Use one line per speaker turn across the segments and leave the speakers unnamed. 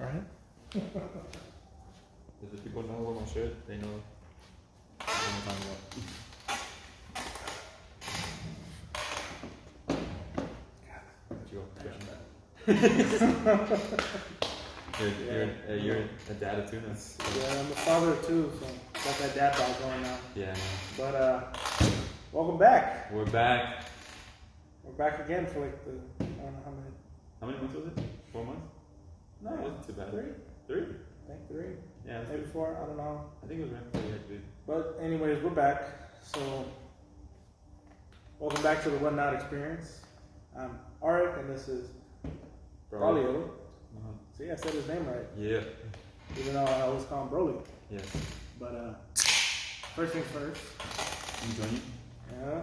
Alright.
If the people know what my shirt, they know what I'm talking about. Let you go. You're a dad of two now.
Yeah, I'm a father of two, so got that dad bod going now.
Yeah, man.
But welcome back.
We're back.
We're back again for like the I don't know how many.
How many months was it? 4 months?
No,
It wasn't too bad.
3.
Three?
I think 3.
Yeah,
Maybe 4. I don't know.
I think it was right before we had to do.
But anyways, we're back. So welcome back to the WhatNot experience. I'm Arik, and this is Brolio. See, I said his name right.
Yeah.
Even though I always call him Broly.
Yes.
But first things first.
You join you?
Yeah.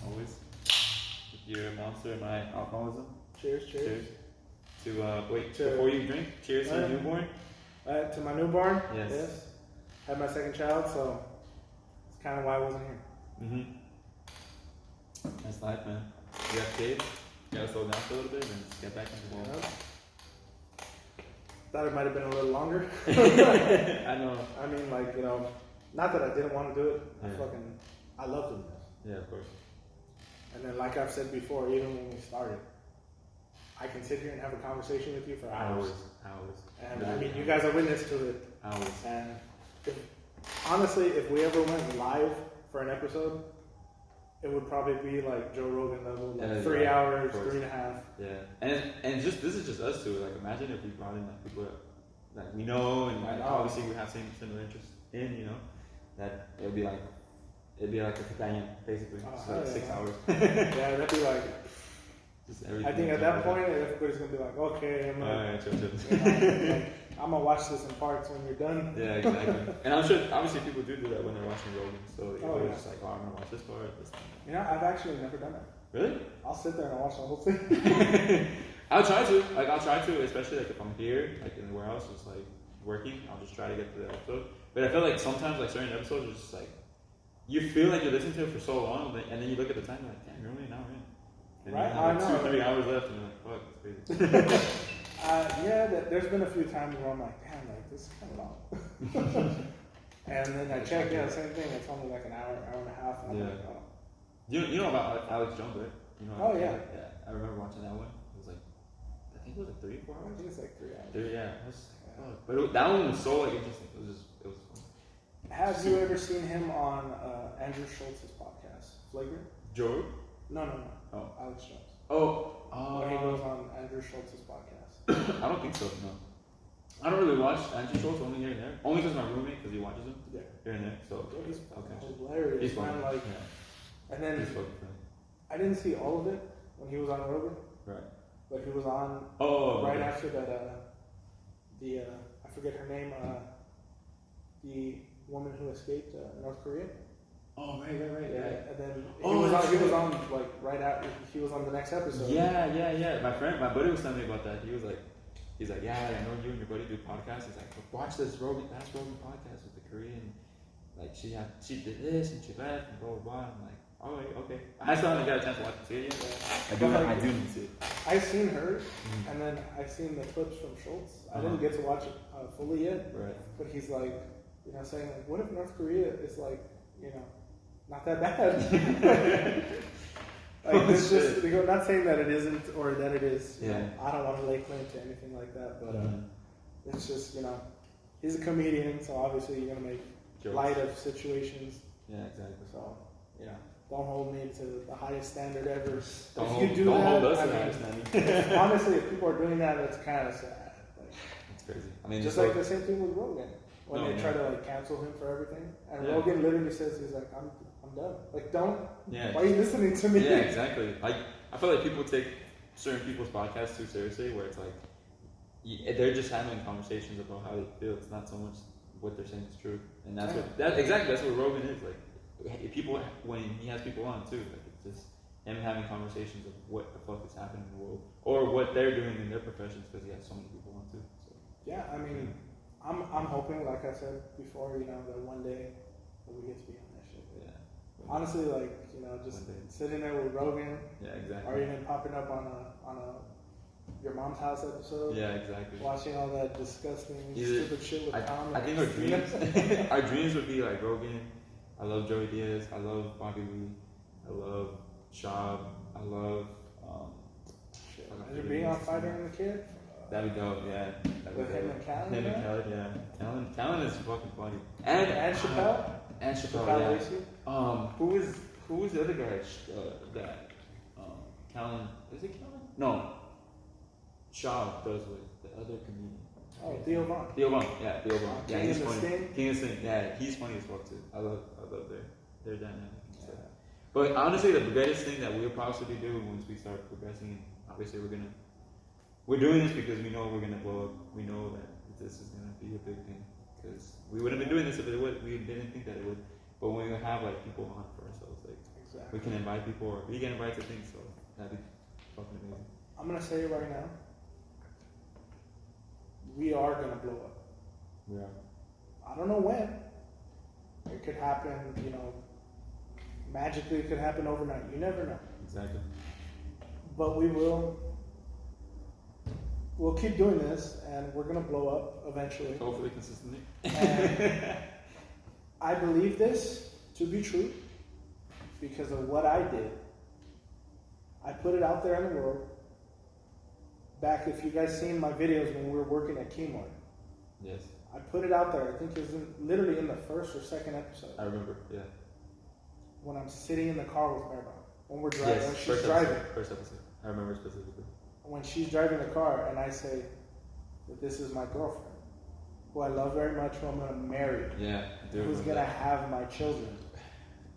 Always. If you're a monster in my alcoholism.
Cheers.
Cheers. To wait,
Cheers.
before you drink, cheers to the newborn.
To my newborn.
Yes.
Had my second child, so it's kind of why I wasn't here.
Mm-hmm. That's life, man. You have kids, you gotta slow down for a little bit and just get back into the world.
Thought it might have been a little longer.
I know.
I mean, like, you know, not that I didn't want to do it.
Yeah.
I love doing this.
Yeah, of course.
And then, like I've said before, even when we started, I can sit here and have a conversation with you for hours. And I mean, you guys are witness to it.
Hours.
And honestly, if we ever went live for an episode, it would probably be like Joe Rogan level, like 3 hours, 3.5.
Yeah, and just this is just us two. Like, imagine if we brought in like people that we know and like, obviously we have similar interests in. You know, that it'd be like a companion basically. So like 6 hours.
Yeah, that'd be like.
Just everything.
I think at that point, everybody's gonna be like, okay, I'm gonna watch this in parts when you're done.
Yeah, exactly. And I'm sure, obviously, people do that when they're watching Rogan. So you're just like, I'm gonna watch this part.
You know, I've actually never done that.
Really?
I'll sit there and watch the whole thing.
I'll try to, especially like if I'm here, like in the warehouse, just like working. I'll just try to get to the episode. But I feel like sometimes, like certain episodes, are just like you feel like you're listening to it for so long, and then you look at the time, you're like, damn, you're only an hour in. And
right,
you have like 2-3 hours left, and you're like, fuck, that's crazy.
There's been a few times where I'm like, damn, like this is kind of long. And then I check, same thing. It's only like an hour and a half. And I'm like, oh.
You know about Alex Jones, right? You know
yeah.
I remember watching that one. It was like, I think it was like 3 or 4 hours.
I think it's like 3 hours.
Yeah. But that one was so like interesting. It was fun.
Have you ever seen him on Andrew Schultz's podcast, Flagrant?
Joe?
No.
Oh.
Alex Jones.
When
he goes on Andrew Schultz's podcast.
I don't think so, no. I don't really watch Andrew Schultz, only here and there. Only because my roommate, because he watches him.
Yeah.
Here and there, so.
He's hilarious.
He's funny.
Like,
yeah.
And then
he's fucking funny.
I didn't see all of it when he was on Rogan.
Right.
But he was on right after that. I forget her name. The woman who escaped North Korea.
Oh, right.
Yeah. And then he was on like right after he was on the next episode.
Yeah. My buddy was telling me about that. He's like, yeah, I know you and your buddy do podcasts. He's like, watch this Rogan podcast with the Korean. Like she did this and she left and blah blah blah. I'm like, all right, okay. I still haven't got a chance to watch it yet. I do need to see it.
I seen her, and then I seen the clips from Schultz. I didn't get to watch it fully yet.
Right.
But he's like, saying like, what if North Korea is like, not that bad? Like it's just not saying that it isn't or that it is.
Yeah.
I don't want to lay claim to anything like that, but it's just he's a comedian, so obviously you're gonna make
jokes. Light
of situations.
Yeah, exactly.
So don't hold me to the highest standard ever.
Don't hold us to the highest
standard. Honestly, if people are doing that, that's kind of sad. Like,
it's crazy. I mean,
just like the same thing with Rogan when they try to like cancel him for everything, and Rogan literally says he's like, I'm done. Like, don't. Yeah. Why are you listening to me?
Yeah, exactly. Like, I feel like people take certain people's podcasts too seriously, where it's like they're just having conversations about how they feel. It's not so much what they're saying is true, and that's what Rogan is like. People when he has people on too, like it's just him having conversations of what the fuck is happening in the world or what they're doing in their professions because he has so many people on too. So.
Yeah, I mean, I'm hoping, like I said before, that one day that we get to be on that shit. Yeah. Honestly, like just sitting there with Rogan.
Yeah, exactly.
Or even popping up on a your mom's house episode.
Yeah, exactly.
Watching all that disgusting,
Either-
stupid shit with Tom.
I think our dreams, our dreams would be like Rogan. I love Joey Diaz. I love Bobby Lee. I love Shab. I love.
Shit. Imagine being on Fighter and the Kid.
That'd be dope. Yeah. That'd
With
be
him
dope.
and Callan.
Him and Khaled, yeah. Callan is fucking funny. And
Chappelle.
And Chappelle,
Chappelle
yeah. Who was the other guy that Callan, is it Callan? No. Shaw does with the other comedian.
Oh, Theo Von.
Theo Von, yeah, Theo Von. Yeah,
King
he's
of the
funny.
Sting?
King of the Sting, yeah, he's funny as fuck too. I love their dynamic. Yeah. But honestly, the greatest thing that we'll possibly do once we start progressing, obviously we're doing this because we know we're gonna blow up. We know that this is gonna be a big thing. Because we wouldn't be doing this if it would. We didn't think that it would. But when we have like people on for ourselves, like we can invite people or we get invited to things, so that'd be fucking amazing.
I'm gonna say it right now. We are gonna blow up.
Yeah.
I don't know when. It could happen, magically it could happen overnight. You never know.
Exactly.
But we'll keep doing this and we're gonna blow up eventually.
Hopefully consistently.
And I believe this to be true because of what I did. I put it out there in the world. Back, if you guys seen my videos when we were working at Keaton.
Yes.
I put it out there. I think it was literally in the first or second episode.
I remember, yeah.
When I'm sitting in the car with Mary, when we're driving,
Yes,
when she's
first
driving.
episode. First episode. I remember specifically.
When she's driving the car and I say that this is my girlfriend, who I love very much, who I'm going to marry,
yeah,
who's going to have my children.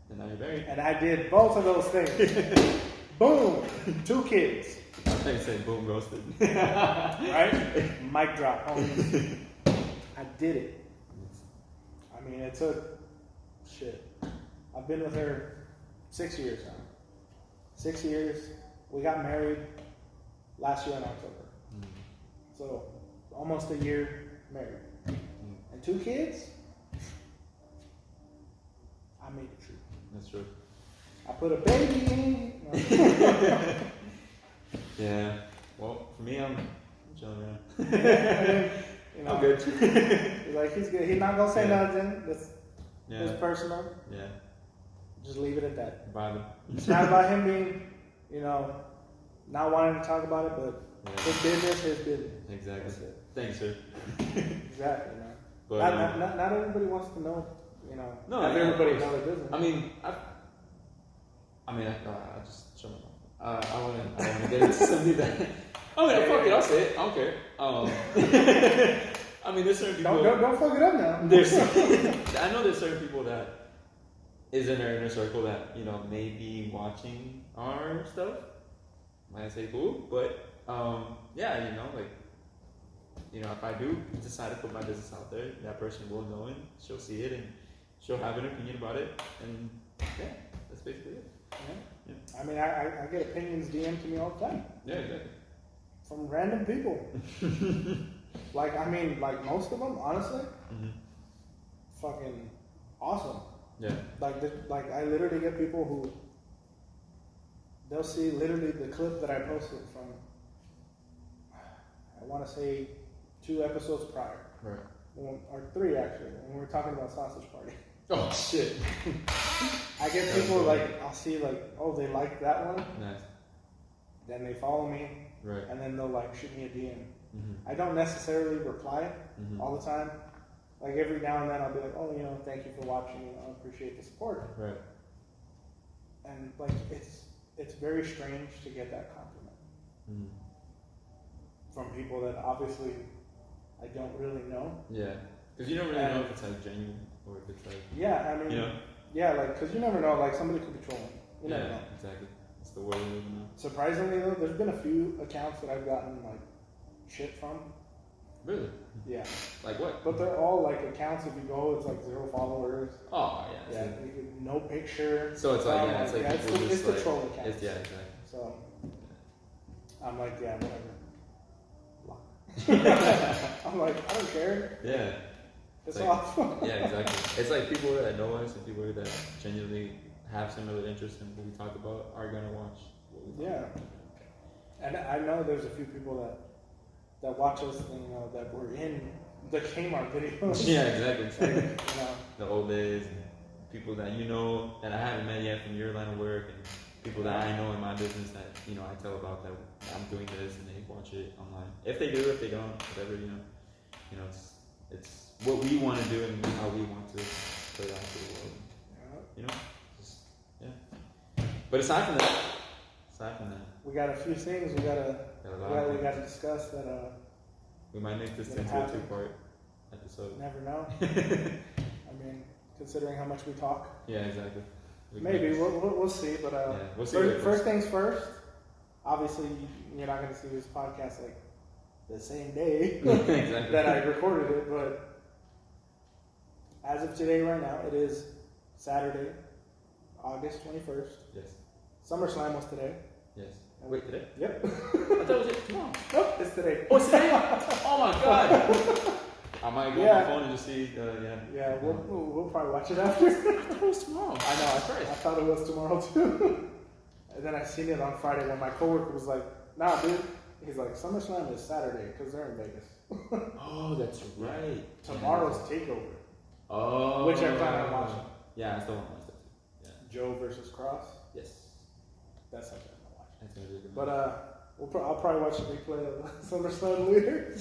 And now you're married.
And I did both of those things. Boom! 2 kids.
I thought you said boom roasted.
Right? Mic drop, homies. I did it. I mean, it took shit. I've been with her 6 years now. 6 years. We got married last year in October. So almost a year married. And 2 kids. I made it true.
That's true.
I put a baby in. No.
Yeah. Well, for me, I'm chilling around.
I'm good. He's like, he's good. He's not gonna say nothing. It's personal.
Yeah.
Just leave it at that.
Vibing.
It's not about him being, not wanting to talk about it, but his business, his business.
Exactly.
That's it.
Thanks, sir.
Exactly, man.
But,
not everybody wants to know,
No,
have
yeah,
everybody
of
know
course.
their business.
I just shut my mouth. I want to get into something that. Fuck it, I'll say it. I don't care. There's certain people.
Don't fuck it up now.
I know there's certain people that is in our inner circle that may be watching our stuff. Might say cool, but if I do decide to put my business out there, that person will know it. She'll see it and she'll have an opinion about it, and that's basically it.
Yeah. I get opinions DM'd to me all the time.
Yeah, exactly.
From random people. like most of them, honestly, fucking awesome.
Yeah.
Like I literally get people who they'll see literally the clip that I posted from, I want to say 2 episodes prior.
Right.
Or 3 actually, when we were talking about Sausage Party.
Oh shit.
I get people I'll see oh, they like that one.
Nice.
Then they follow me.
Right.
And then they'll shoot me a DM.
Mm-hmm.
I don't necessarily reply all the time. Every now and then I'll be like, oh, thank you for watching. I appreciate the support.
Right.
And it's very strange to get that compliment from people that obviously I don't really know.
Yeah. Because you don't really know if it's genuine or if it's
yeah, because you never know. Somebody could be trolling. You never know.
Exactly. It's the world we live in now.
Surprisingly though, there's been a few accounts that I've gotten shit from.
Really?
Yeah.
Like what?
But they're all accounts. If you go, it's 0 followers.
Oh yeah.
Yeah. No picture.
So it's
it's the troll account.
Yeah, exactly.
So I'm whatever. I'm I don't care.
Yeah.
It's off.
Yeah, exactly. It's people that know us and people that genuinely have similar interests in what we talk about are gonna watch what we talk about.
And I know there's a few people that watch us, that were in the Kmart videos.
Yeah, exactly.
Like,
The old days, and people that that I haven't met yet from your line of work, and people that I know in my business that I tell about that I'm doing this, and they watch it online. If they do, if they don't, whatever, it's what we want to do and how we want to put it out to the world. Yeah. But aside from that,
we got a few things we gotta discuss that
we might make this into a 2-part episode.
Never know. I mean, considering how much we talk.
Yeah, exactly.
Maybe we'll see, but
we'll see
first things first. Obviously, you're not going to see this podcast like the same day
exactly.
that I recorded it, but as of today, right now, it is Saturday, August 21st.
Yes.
SummerSlam was today.
Yes. Wait, today?
Yep.
I thought it was tomorrow.
Nope, it's today.
Oh, it's today? Oh my god! I might go on my phone and just see.
Yeah, we'll probably watch it after.
I thought it was tomorrow.
I know. I thought it was tomorrow too. And then I seen it on Friday when my coworker was like, "Nah, dude." He's like, "SummerSlam is Saturday because they're in Vegas."
Oh, that's right.
Tomorrow's Takeover.
Oh.
Which I plan on watching.
Yeah, I still want to watch that too. Yeah.
Joe versus Cross.
Yes.
That's something I'm gonna watch.
That's gonna be a good.
But I'll probably watch the replay of SummerSlam later.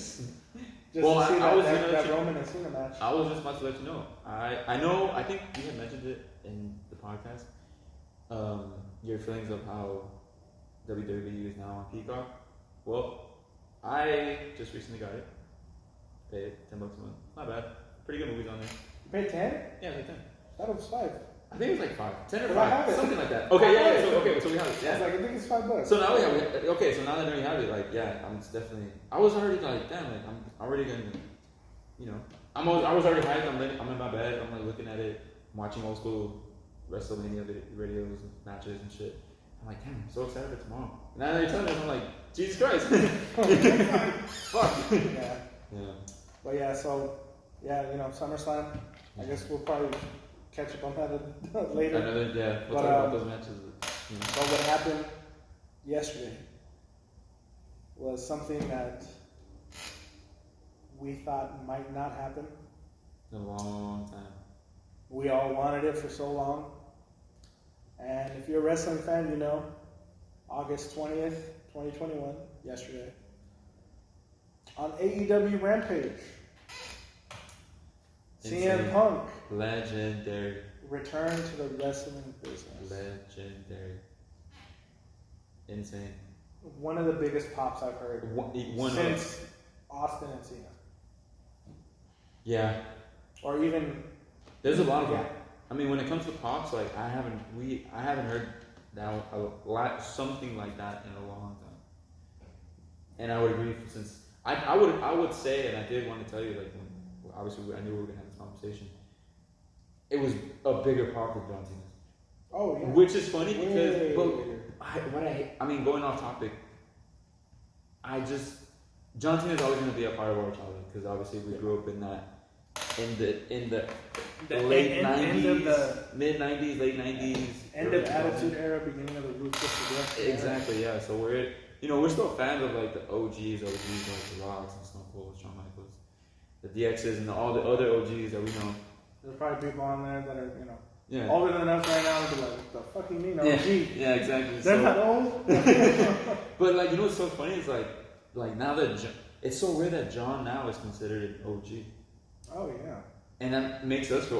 Just
well,
to see
I was
that Roman and Cena match.
I was just about to let you know. I know. I think you had mentioned it in the podcast. Your feelings of how WWE is now on Peacock. Well, I just recently got it. Paid $10 a month. Not bad. Pretty good movies on there.
You paid 10?
Yeah, like 10.
That was 5.
I think it was like 5. 10 or
But I have
5.
it.
Something like that. Okay, yeah. So we have it.
I
Yeah.
was like, I think it's $5.
So now we have it. Okay, so now that we have it, like, yeah, I'm definitely. I was already like, damn, like, I'm already gonna, I was already hyped. I'm in my bed. I'm like looking at it, watching old school WrestleMania videos, matches and shit. I'm like, damn, I'm so excited for tomorrow. And now that you're telling me, I'm like, Jesus Christ. Fuck.
Yeah.
Yeah.
But yeah, so SummerSlam. I guess we'll probably catch up on that later.
We'll talk about those matches.
But what happened yesterday was something that we thought might not happen.
A long time.
We all wanted it for so long. And if you're a wrestling fan, August 20th, 2021, yesterday, on AEW Rampage, CM Punk
legendary
returned to the wrestling business.
Legendary. Insane.
One of the biggest pops I've heard since Austin and Cena.
Yeah.
Or even
there's a lot of them. I mean, when it comes to pops, like I haven't heard something like that in a long time. And I would agree, since I would say, and I did want to tell you, like, obviously I knew we were gonna have this conversation. It was a bigger pop than John Cena's.
Oh yeah.
Which is funny because, going off topic, John Cena is always going to be a part of our childhood because obviously we grew up in that, in the late 90s, mid 90s, late 90s,
end of Attitude Era, beginning of the Ruthless Aggression.
Exactly, yeah. So we're still fans of like the OGs like the Rocks and Stone Cold, Shawn Michaels, the DXs, and all the other OGs that we know.
There's probably people on there that are
yeah,
older than us right now and be like, what the fuck you mean OG?
Yeah, exactly.
They're not old.
But like, what's so funny is like now that it's so weird that John now is considered an OG.
Oh yeah.
And that makes us feel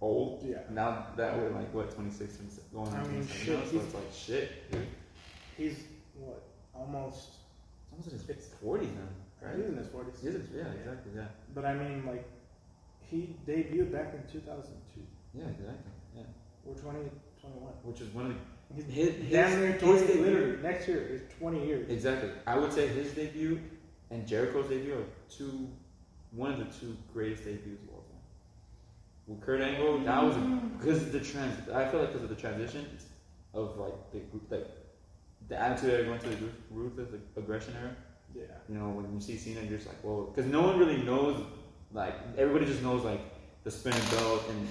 old. Yeah. Now that we're like 26 and going on 27 now, so it's like shit, dude.
He's what? Almost
in his 40s now, right?
He's in his 40s.
Yeah, exactly, yeah.
But I mean, like, he debuted back in 2002.
Yeah, exactly. Yeah.
We're 2021.
Which is one of
his literally next year is 20 years.
Exactly. I would say his debut and Jericho's debut are one of the two greatest debuts of all time. With Kurt Angle, that was because I feel like because of the transition of like the attitude era going to the ruthless Aggression era.
Yeah.
When you see Cena, you're just like, whoa, because no one really knows. Like everybody just knows like the spinning belt and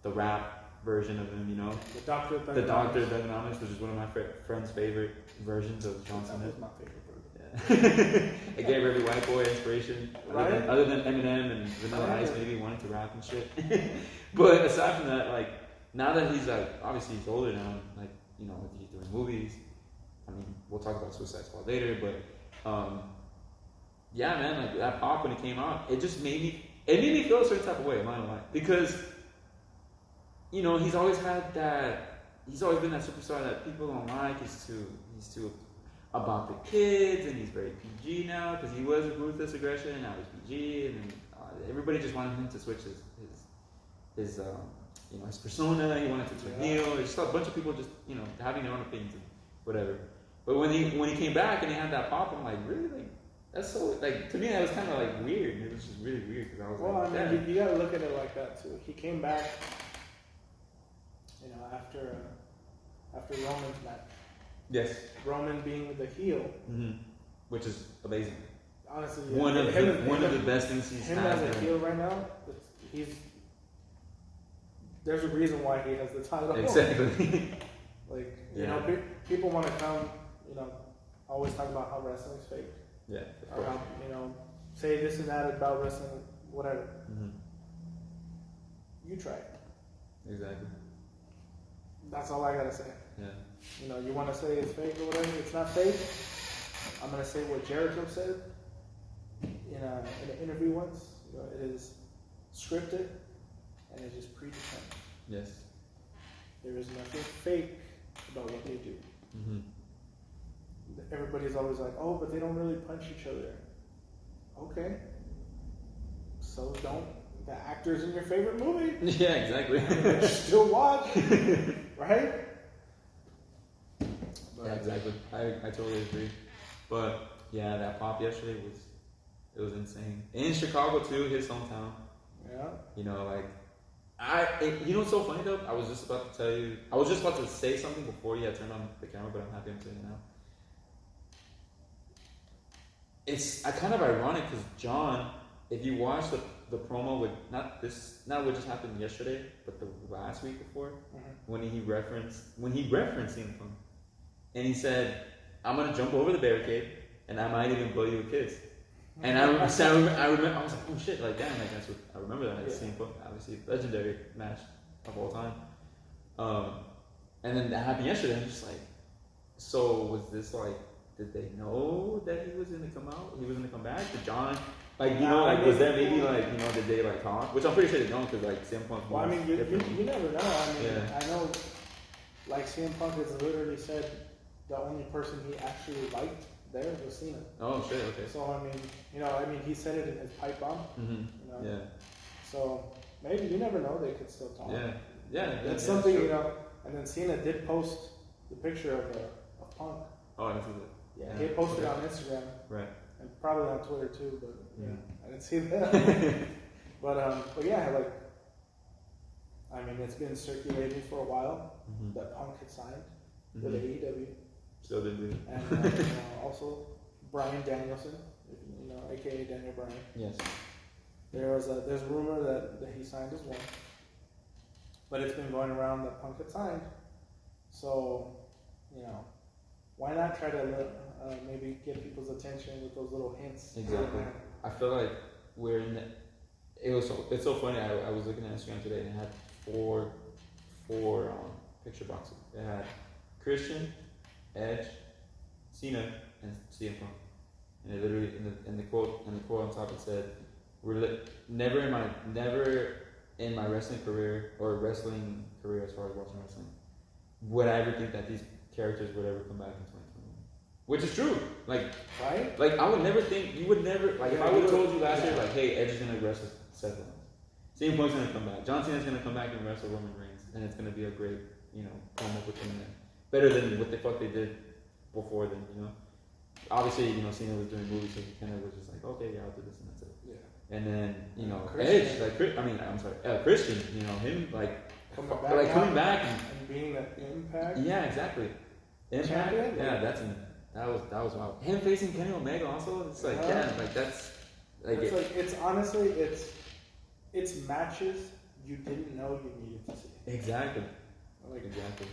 the rap version of him, you know.
The Doctor of
The Doctor of Thugonomics, which is one of my friend's favorite versions of John Cena.
That was my favorite version.
Yeah. It gave every white boy inspiration,
Right?
other than Eminem and Vanilla Ice, maybe wanting to rap and shit. But aside from that, like, now that he's like, obviously he's older now, like, you know, he's doing movies. I mean, we'll talk about Suicide Squad later, but yeah, man, like that pop when it came out, it made me feel a certain type of way, I'm not gonna lie, because you know he's always been that superstar that people don't like. He's too about the kids, and he's very PG now because he was ruthless aggression, and now he's PG, and everybody just wanted him to switch his persona. He wanted to turn heel. Just a bunch of people just having their own opinions and whatever. But when he came back and he had that pop, I'm like, really, like that's so like to me that was kind of like weird. It was just really weird because I was
well,
like,
I mean, you gotta look at it like that too. He came back, after Roman's match.
yes,
Roman being the heel,
which is amazing.
Honestly,
one of the best things he's
him
had.
as a heel right now. There's a reason why he has the title.
Exactly.
Like people want to come, always talk about how wrestling's fake.
Yeah.
Or how, say this and that about wrestling, whatever. You try it.
Exactly.
That's all I gotta say.
Yeah.
You want to say it's fake or whatever. It's not fake. I'm gonna say what Jericho said in an interview once. It is scripted and it's just predetermined.
Yes.
There is nothing fake about what they do. Everybody's always like, oh, but they don't really punch each other. Okay. So don't the actors in your favorite movie.
Yeah, exactly.
Still watch. Right?
Yeah, exactly. I totally agree. But yeah, that pop yesterday was insane. In Chicago too, his hometown.
Yeah.
You know what's so funny though? I was just about to say something before you had turned on the camera, but I'm happy I'm saying it now. It's kind of ironic because John, if you watch the promo with not what just happened yesterday, but the last week before, when he referenced CM Punk, and he said, "I'm gonna jump over the barricade, and I might even blow you a kiss." And I remember, I was like, "Oh shit!" Like damn, like that's what I remember that CM Punk, obviously legendary match of all time. And then that happened yesterday. I'm just like, so was this like? Did they know that he was gonna come out? He was gonna come back? Did John, was there maybe did they talk? Which I'm pretty sure they don't because CM Punk.
Well, I mean, you never know. I mean, I know, CM Punk has literally said the only person he actually liked there was Cena.
Oh shit! Okay.
So I mean, he said it in his pipe bomb.
Yeah.
So maybe you never know. They could still talk.
Yeah. Yeah.
That's something And then Cena did post the picture of Punk.
Oh, this is it.
Yeah, he posted on Instagram.
Right.
And probably on Twitter too, but I didn't see that. but yeah, I mean, it's been circulating for a while that Punk had signed with AEW.
Still did do.
And also Bryan Danielson, aka Daniel Bryan.
Yes.
There's a rumor that he signed as one, but it's been going around that Punk had signed. So, why not try to maybe get people's attention with those little hints?
Exactly. I feel like we're in the. It's so funny. I was looking at Instagram today and it had four picture boxes. It had Christian, Edge, Cena, and CM Punk. And it literally in the quote on top it said, never in my wrestling career or wrestling career as far as watching wrestling would I ever think that these characters would ever come back in 2021. Which is true.
Right?
Like I would never think you would never if I would have told you last year hey, Edge is gonna wrestle Seth Rollins. CM Punk's gonna come back. John Cena's gonna come back and wrestle Roman Reigns, and it's gonna be a great, promo with him in there. Better than what the fuck they did before then, Obviously, Cena was doing movies, so he kind of was just like, okay, yeah, I'll do this and that's it.
Yeah.
And then,
Christian.
Edge, Christian, him coming back
and being an Impact.
Yeah, exactly. Impact.
Champion?
Yeah, that was wild. Him facing Kenny Omega also. It's that's
it's honestly it's matches you didn't know you needed to see.
Exactly.
Like,
Exactly.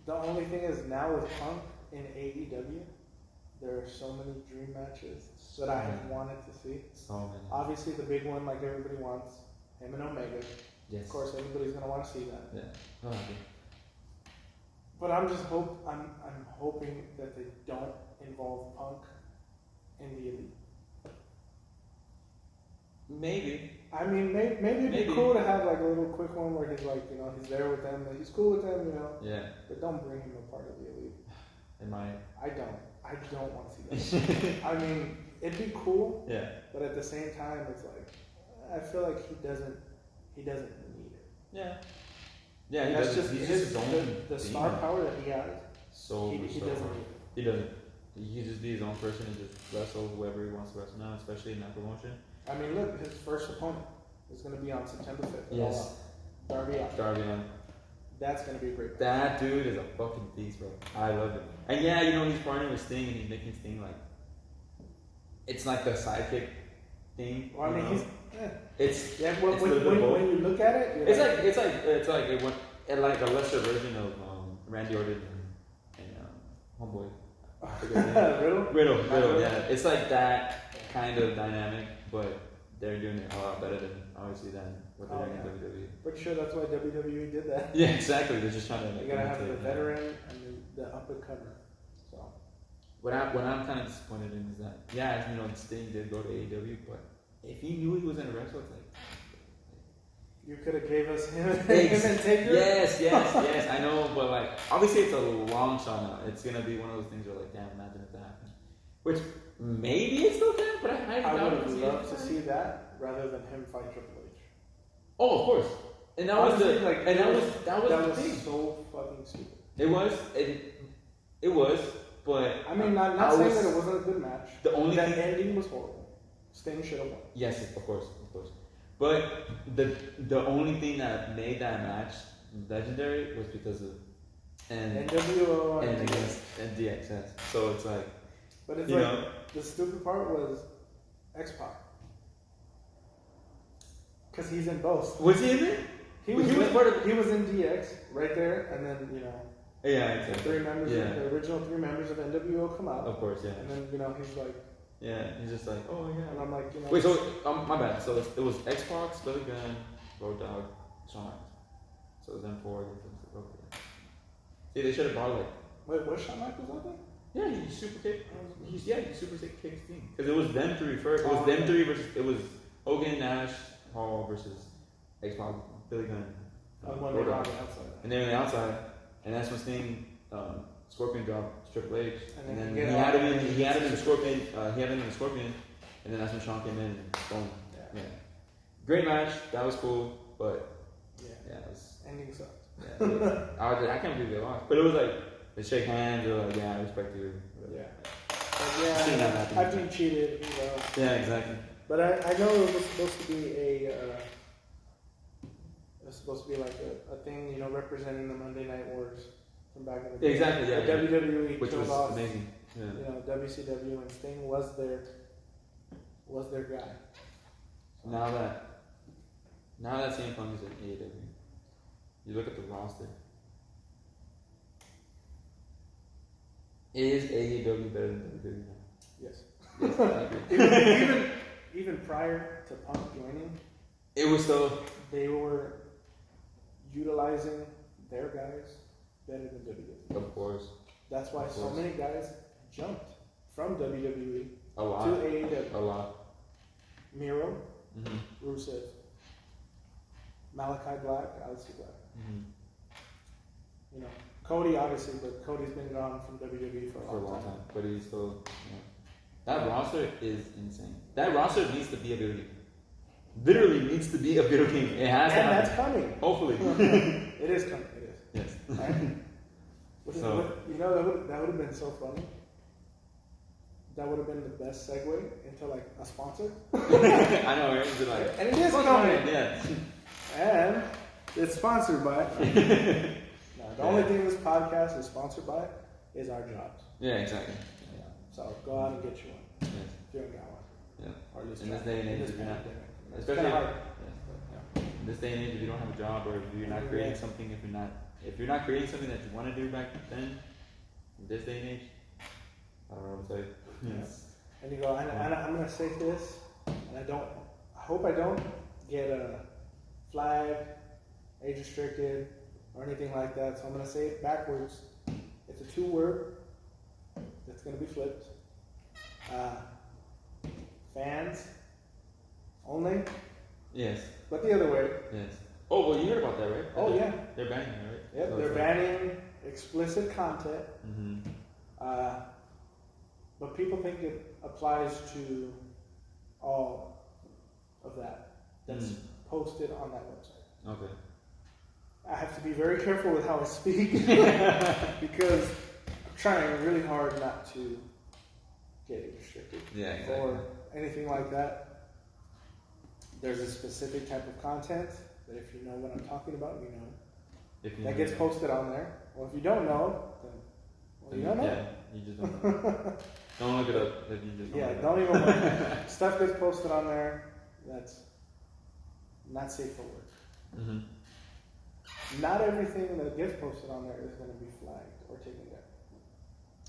the only thing is now with Punk in AEW, there are so many dream matches that I have wanted to see.
So many.
Obviously, the big one, like everybody wants, him and Omega.
Yes.
Of course, everybody's gonna want to see that.
Yeah. Oh, okay.
But I'm hoping that they don't involve Punk in the Elite.
Maybe.
I mean, maybe it'd be cool to have like a little quick one where he's like, you know, he's there with them, he's cool with them, you know.
Yeah.
But don't bring him a part of the Elite.
It might.
I don't want to see that. I mean, it'd be cool.
Yeah.
But at the same time, it's like, I feel like he doesn't need it.
Yeah. Yeah,
That's
just his own
the star power that he has.
So
he doesn't need it.
He doesn't. He can just be his own person and just wrestle whoever he wants to wrestle now, especially in that promotion.
I mean, look, his first opponent is going to be on September 5th.
Yes.
Darby Allin.
Darby Allin.
That's going to be a great.
That dude is a fucking beast, bro. I love him. And yeah, you know, he's partnering with Sting and he's making Sting like, it's like the sidekick thing.
Well, I mean, he's.
It's
when you look at it,
it's like a lesser version of Randy Orton and Homeboy. Riddle, yeah. It's like that kind of dynamic, but they're doing it a lot better than obviously than what they're doing in WWE.
Pretty sure that's why WWE did that.
Yeah, exactly. They're just trying to.
You gotta have the veteran and the up and comer. So
what I'm kind of disappointed in is that you know, Sting did go to AEW, but if he knew he was in a wrestle, it's like.
You could have gave us him and Taker.
Yes, I know, but like obviously it's a long shot now. It's gonna be one of those things where like, damn, imagine if that happened. Which maybe it still can, but I
would have loved to see that rather than him fight Triple H.
Oh, of course. And that was the like, and that was the thing.
So fucking stupid.
It was, but
I mean, not saying that it wasn't a good match.
The only
ending was horrible. Sting should have won.
Yes, of course. But the only thing that made that match legendary was because of
NWO
and DX. Yes. So it's like,
but it's like the stupid part was X-Pac, because he's in both.
Was he in there?
He was in DX right there, and then
exactly.
The original 3 members of NWO come out.
Of course, yeah.
And then he's like.
Yeah, he's just like, oh yeah.
And I'm like,
Wait, so my bad. So it was Xbox, Billy Gunn, Road Dogg, Shawn Michaels. So it was them 4 against them. Okay. See, they should have brought like.
Wait, was Shawn Michaels out there?
Yeah, he super kicked. He super kicked Sting because it was them 3 first. It was them 3 versus. It was Hogan, Nash, Hall versus Xbox, Billy Gunn.
Road Dogg outside.
And they were on the outside, and that's when Sting. Scorpion dropped Triple H, and then he had him in the Scorpion. And then that's when Shawn came in and boom. Yeah. Great match. That was cool, but it was
ending sucked.
Yeah, I can't believe they lost, but it was like they shake hands. They're like, yeah, I respect you.
After you cheated,
Yeah, exactly.
But I know it was supposed to be like a thing, representing the Monday Night Wars. From back in the day.
Exactly, yeah.
WWE
which was
off,
amazing. Yeah.
WCW, and Sting was their guy.
So now that CM Punk is in AEW, you look at the roster. Is AEW better than WWE now?
Yes, I agree. even prior to Punk joining,
it was still
they were utilizing their guys better than WWE.
Of course.
That's why so many guys jumped from WWE
to
AEW.
A lot.
Miro, Rusev, Malachi Black, Aleister Black. Cody obviously, but Cody's been gone from WWE for a long time.
But he's still. That roster is insane. That roster needs to be a video game. Literally needs to be a video game. It has to happen.
And that's coming.
Hopefully.
It is coming.
Yes.
Right? That would have been so funny. That would have been the best segue into like a sponsor.
I know, right?
And it is coming.
Yeah.
And it's sponsored by. The only thing this podcast is sponsored by is our jobs.
Yeah, exactly.
Yeah. So go out and get you one.
Yes.
If you don't got one.
Yeah.
Or at least
in this day and age, you're not.
Especially hard.
Yeah. this day and age, if you don't have a job or if you're not creating something, if you're not creating something that you want to do back then, in this day and age, I don't know what to tell you. Yes.
And you go, I'm gonna say this, and I hope I don't get flagged, age restricted, or anything like that. So I'm gonna say it backwards. It's a 2-word. That's gonna be flipped. Fans only.
Yes.
But the other way.
Yes. Oh, well, you heard about that, right?
Oh, yeah.
They're banning it, right?
Yep,
So
they're banning explicit content.
Mm-hmm.
But people think it applies to all of that's posted on that website.
Okay.
I have to be very careful with how I speak because I'm trying really hard not to get restricted or anything like that. There's a specific type of content that if you know what I'm talking about, you know that gets posted on there. Well, if you don't know, then you don't know.
Yeah, you just don't know. Don't look it up if you just don't
don't even worry. Stuff gets posted on there that's not safe for work.
Mm-hmm.
Not everything that gets posted on there is going to be flagged or taken down.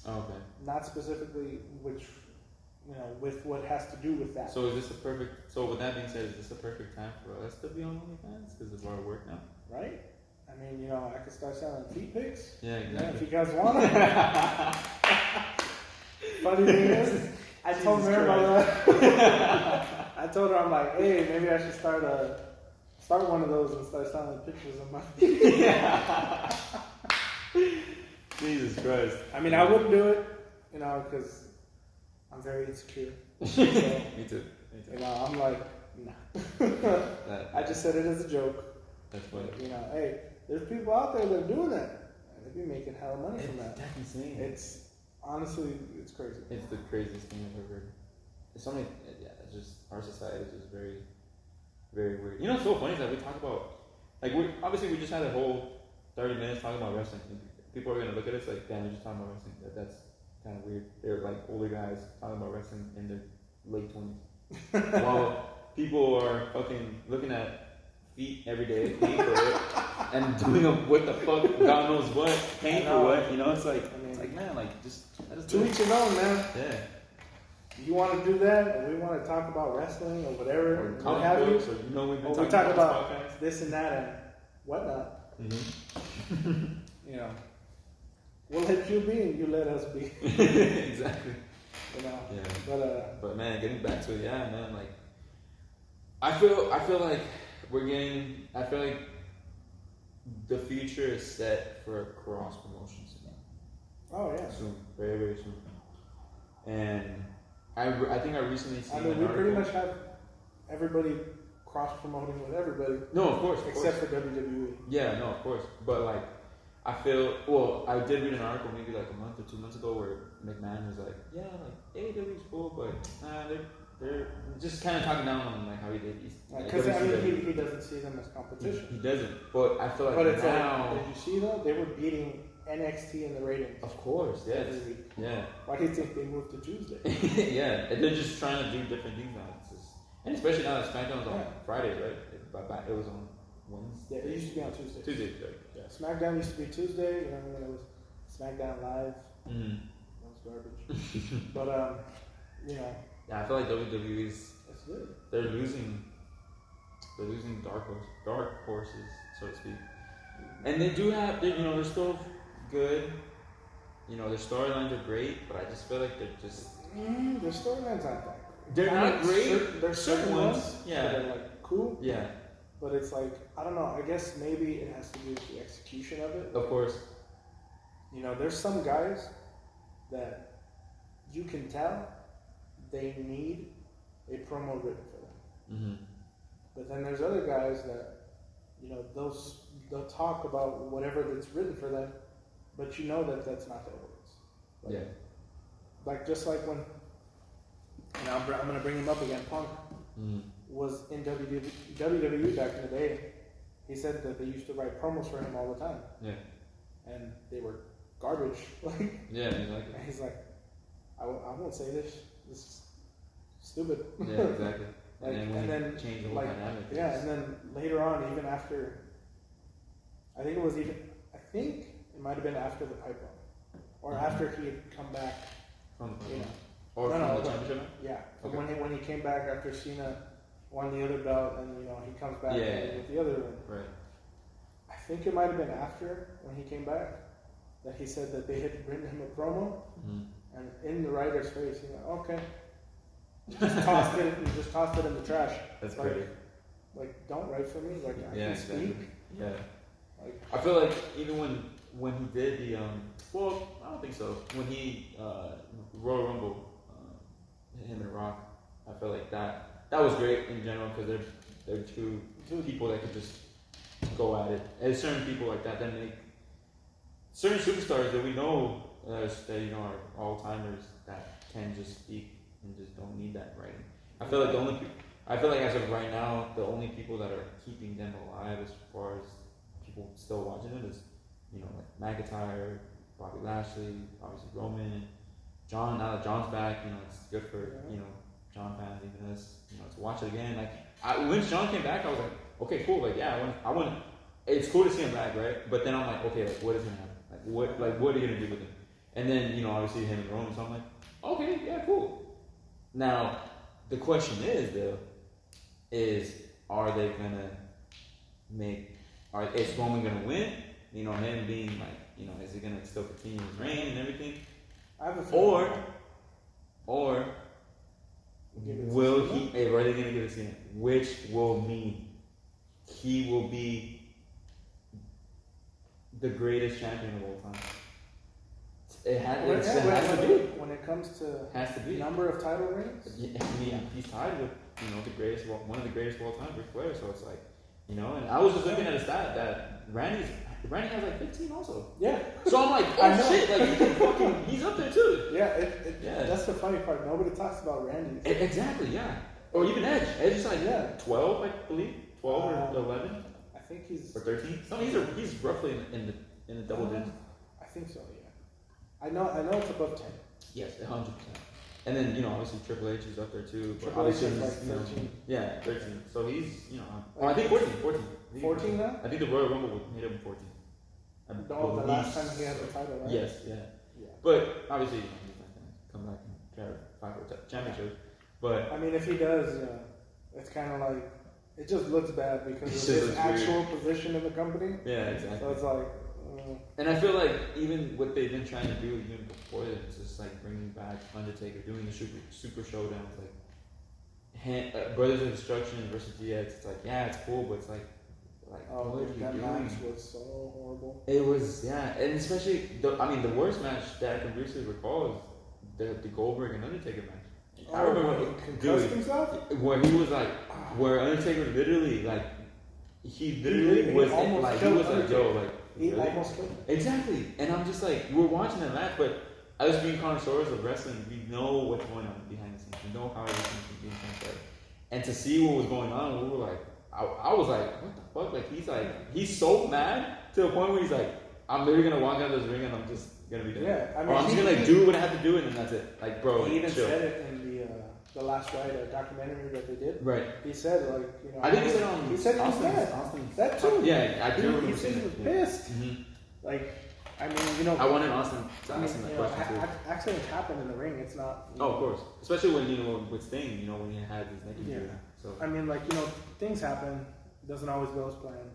Oh, okay.
Not specifically with what has to do with that.
So with that being said, is this a perfect time for us to be on OnlyFans because of our work now?
Right? I mean, I could start selling feet pics.
Yeah, exactly.
If you guys want them. Funny thing is, I told her about that. I told her, I'm like, hey, maybe I should start one of those and start selling pictures of my feet.
Jesus Christ.
I mean, I wouldn't do it, because I'm very insecure. So,
Me too.
I'm like, nah. I just said it as a joke.
That's funny.
Hey, there's people out there that are doing that. And they be making hell money from that.
That's insane.
It's honestly, it's crazy.
It's the craziest thing I've ever heard. It's so many, it's just, our society is just very, very weird. What's so funny is that we talk about, we just had a whole 30 minutes talking about wrestling. People are going to look at us like, damn, we're just talking about wrestling. That's kind of weird. They're like older guys talking about wrestling in their late 20s. While people are fucking looking at feet every day, paying for it, and doing what the fuck, God knows what, paying for what, it's like, man, just
to each his own, man.
Yeah.
You want to do that, or we want to talk about wrestling or whatever,
or
what have you?
So we've been
we talk about this and that and whatnot.
Mm-hmm.
We'll let you be and you let us be.
Exactly.
Yeah.
But man, getting back to it, man, I feel like the future is set for cross promotions again.
Oh yeah.
Soon, very very soon. And I think I recently seen
we pretty much have everybody cross promoting with everybody.
No, of course,
except for WWE.
Yeah, no, of course. But I did read an article maybe a month or 2 months ago where McMahon was like, AEW is cool, but they're just kind of talking down on how he did.
Because he doesn't see them as competition.
He doesn't. But I feel like
it's
now.
Did you see though? They were beating NXT in the ratings.
Of course, yes.
Every week.
Yeah.
Why do you think they moved to Tuesday?
Yeah, and they're just trying to do different things now. And especially now that SmackDown's on Friday, right? It was on Wednesday.
Yeah, it used to be on Tuesday.
Tuesday, right?
Yeah. SmackDown used to be Tuesday. Remember when it was SmackDown Live?
Mm.
That was garbage. But
Yeah, I feel like WWE's.
That's good.
They're losing dark horses, so to speak. And they do have, they're still good. Their storylines are great, but I just feel like they're just.
Their storylines aren't that great.
They're not great.
There's certain ones that are cool.
Yeah.
But it's I don't know. I guess maybe it has to do with the execution of it.
Of course.
There's some guys that you can tell they need a promo written for them.
Mm-hmm.
But then there's other guys that, they'll talk about whatever that's written for them, but that's not their words. Just like when, I'm going to bring him up again, Punk was in WWE back in the day. He said that they used to write promos for him all the time.
Yeah.
And they were garbage.
Yeah, you like it.
And he's like, I won't say this. This is stupid.
Yeah, exactly.
Like,
and then change the whole
like,
dynamic.
yeah, and then later on, even after, I think it might have been after the pipe bomb, or after he had come back
From the
you know.
or
No,
from
no,
the championship?
Yeah, from
Okay.
when he came back after Cena won the other belt, and he comes back with the other one.
Right.
I think it might have been after when he came back that he said that they had written him a promo, and in the writer's face, he's like, "Okay," just tossed it. He just tossed it in the trash.
That's
like,
great.
Like, don't write for me. Like, I can
exactly.
speak.
Yeah.
Like,
I feel like even when he did the well, I don't think so. When he Royal Rumble, him and Rock, I feel like that was great in general because they're two people that could just go at it. And certain people like that make certain superstars that we know that are all timers that can just speak and just don't need that writing. I feel like as of right now, the only people that are keeping them alive as far as people still watching it is, like McIntyre, Bobby Lashley, obviously Roman, John. Now that John's back, it's good for John fans, even us, to watch it again. Like when John came back, I was like, okay, cool. Like I want. It's cool to see him back, right? But then I'm like, okay, like what is gonna happen? What are you gonna do with him? And then obviously him and Roman. So I'm like, okay, yeah, cool. Now the question is are they gonna is Roman gonna win? Him being like, is he gonna still continue his reign and everything?
I have a feeling.
Or will he? Are they gonna give it to him? Which will mean he will be the greatest champion of all time. It has to be.
When it comes to
has to be
number of title reigns.
I mean, he's tied with one of the greatest of all time, Ric Flair. So it's like, and I was just looking at a stat that Randy has like 15 also.
Yeah.
So I'm like, shit, like he's up there too.
Yeah, that's the funny part. Nobody talks about Randy.
Exactly, yeah. Or even Edge. Edge is like 12, I believe, 12 or 11.
I think he's
or 13. No, he's roughly in the double digits.
I think so. Yeah. I know it's above 10.
Yes, 100%. And then obviously Triple H is up there too.
Triple H is like 13.
Yeah, 13. So he's I think 14.
14 now?
I think the Royal Rumble made him 14.
The last time he had the title, right?
Yes, yeah. But obviously he's not gonna come back and fight for a championship. But
I mean, if he does, it's kind of like it just looks bad because of his actual position in the company.
Yeah, exactly.
So it's like.
And I feel like even what they've been trying to do even before this, it's just like bringing back Undertaker, doing the super showdowns, like Brothers of Destruction versus DX. It's like, yeah, it's cool, but it's like
that match was so horrible.
It was, and especially the worst match that I can recently recall is the Goldberg and Undertaker match. I remember
concussed himself
where he was like, where Undertaker literally was like, he was like, yo, like.
He
really?
almost killed him.
Exactly. And I'm just like, we're watching that match, but as being connoisseurs of wrestling, we know what's going on behind the scenes. We know how everything's being translated. And to see what was going on, we were like, I was like, what the fuck? Like, he's so mad to the point where he's like, I'm literally going to walk out of this ring and I'm just going to be done.
Yeah, I mean,
or I'm just going to do what I have to do and then that's it. Like, bro,
he even
chill.
said it in the Last Ride documentary that they did.
Right.
He said, like,
I think he said on
he said
Austin.
That too.
Yeah, I do remember
He said he was pissed.
Mm-hmm.
Like, I mean,
I wanted Austin to ask him that question too.
Accidents happen in the ring. It's not.
Of course. Especially when, with Sting, when he had his neck injury. So.
I mean, things happen. It doesn't always go as planned.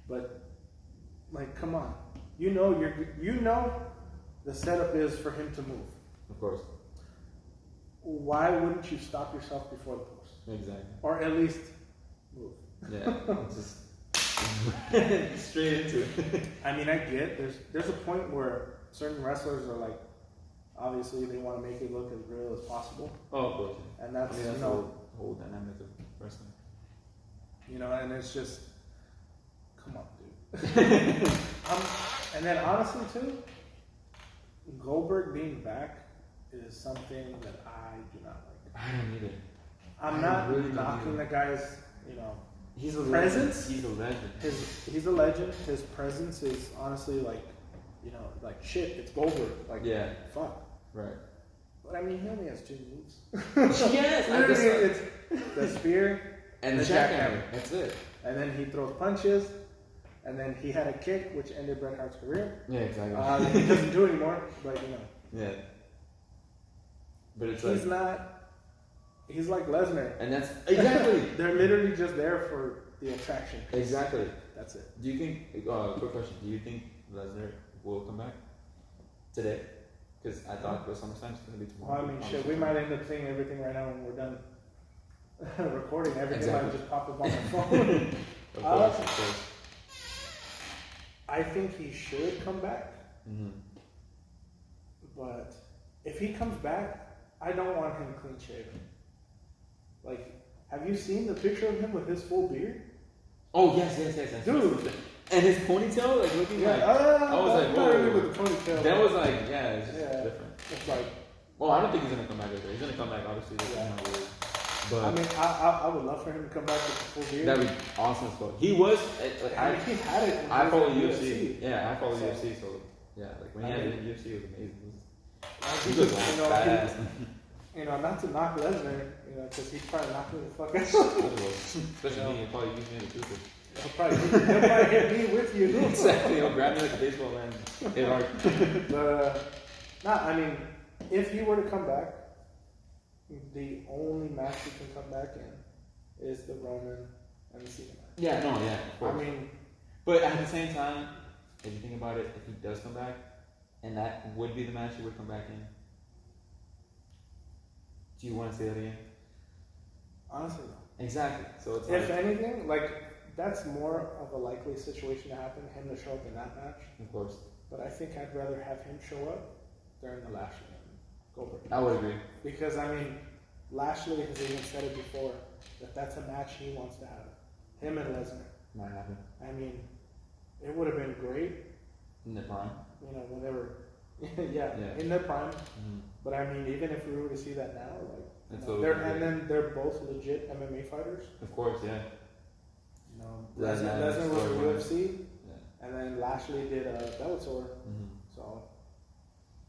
But, come on. You know the setup is for him to move.
Of course.
Why wouldn't you stop yourself before the post?
Exactly.
Or at least move.
Yeah. Just straight into it.
I mean, I get there's a point where certain wrestlers are like, obviously they want to make it look as real as possible.
Oh, of course.
And that's,
the whole dynamic of wrestling.
And it's just, come on, dude. And then honestly too, Goldberg being back is something that I do not like.
I don't either.
I'm not really knocking the guy's,
he's a
presence.
Legend. He's a legend.
He's a legend. His presence is honestly like shit. It's Goldberg. Fuck.
Right.
But I mean, he only has 2 moves.
Yes,
Literally, it's the spear
and the jackhammer. That's it.
And then he throws punches. And then he had a kick, which ended Bret Hart's career.
Yeah, exactly.
He doesn't do anymore, but
Yeah. But it's
he's not. He's like Lesnar.
And that's exactly.
They're literally just there for the attraction.
Exactly.
That's it.
Do you think? Quick question. Do you think Lesnar will come back today? Because I thought the SummerSlam's going to be tomorrow.
Well, I mean, shit. We might end up seeing everything right now when we're done recording. Everything might just pop up on my phone.
Of course.
I think he should come back.
Mm-hmm.
But if he comes back, I don't want him clean shaven. Like, have you seen the picture of him with his full beard?
Oh, yes.
Dude.
And his ponytail, like, looking like... I was like, whoa. With the ponytail. That was like, it's just different.
It's like...
Well, I don't think he's going to come back either. He's going to come back, obviously. But
I mean, I would love for him to come back with the full beard.
That'd be awesome as well. He was...
he had it.
I follow UFC. Yeah, I follow UFC, so... Yeah, like, when he had it in UFC, it was amazing. He was badass.
Not to knock Lesnar, because he'd probably knock me the fuck out.
Especially me, he'll probably use me in the toothpick.
He'll probably hit me with you.
Exactly, he'll grab me like a baseball and hit hard.
But, I mean, if he were to come back, the only match he can come back in is the Roman and the Cena match.
Yeah, of course.
I mean,
but at the same time, if you think about it, if he does come back, and that would be the match he would come back in, do you want to say that again?
Honestly, no.
Exactly. So it's
if anything, that's more of a likely situation to happen, him to show up in that match.
Of course.
But I think I'd rather have him show up during the Lashley and Goldberg.
I would agree.
Because, I mean, Lashley has even said it before, that that's a match he wants to have. Him and Lesnar.
Might happen.
I mean, it would have been great.
In the prime?
When they were, in their prime. Mm-hmm. But I mean, even if we were to see that now, they're both legit MMA fighters.
Of course, yeah.
Lesnar was the UFC, and then Lashley did Bellator. Mm-hmm. So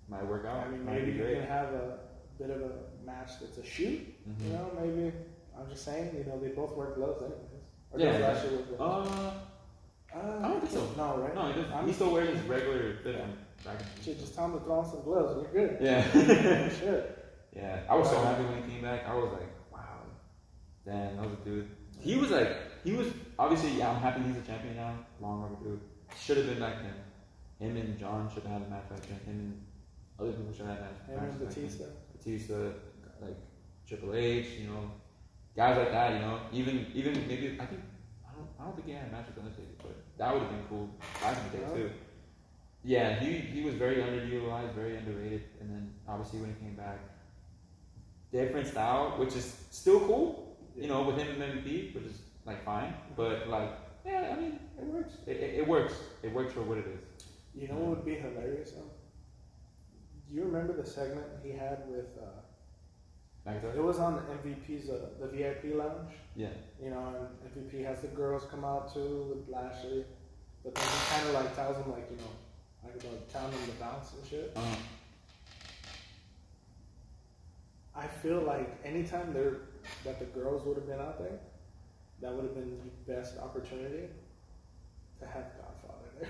might work out.
I mean, maybe you can have a bit of a match that's a shoot. Mm-hmm. Maybe I'm just saying. They both wear gloves anyways. Or does Lashley wear gloves?
I don't think so.
No, right?
No, he doesn't. He still wears his regular fit on.
Shit, just tell him to throw on some gloves and you're good.
Yeah.
Shit.
Yeah, I was so happy when he came back. I was like, wow, damn, that was a dude. He was obviously, I'm happy he's a champion now. Long overdue. Should have been back then. Him and John should have had a match back then. Him and other people should have had a match.
Him and
Batista, like Triple H, guys like that, Even maybe I don't think he had a match with Undertaker, but that would have been cool back in the day too. Yeah, he was very underutilized, very underrated, and then obviously when he came back, different style, which is still cool, with him and MVP, which is fine, but I mean, it works. It works. It works for what it is.
You know what would be hilarious though? Do you remember the segment he had with? It was on MVP's the VIP lounge.
Yeah.
And MVP has the girls come out too with Lashley, but then he kind of tells them about telling them to bounce and shit.
Uh-huh.
I feel like anytime that the girls would have been out there, that would have been the best opportunity to have Godfather there.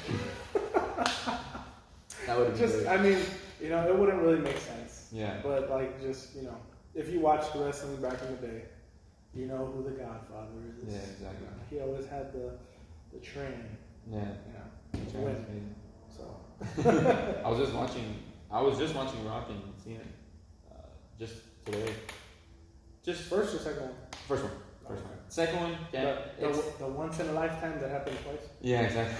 That would have been great.
I mean, it wouldn't really make sense.
Yeah.
But if you watched wrestling back in the day, you know who the Godfather is.
Yeah, exactly.
He always had the train.
Yeah.
To win. So.
I was just watching Rock and Cena just today. Just
first or second one?
First one. Second one, yeah.
The once in a lifetime that happened twice.
Yeah, exactly.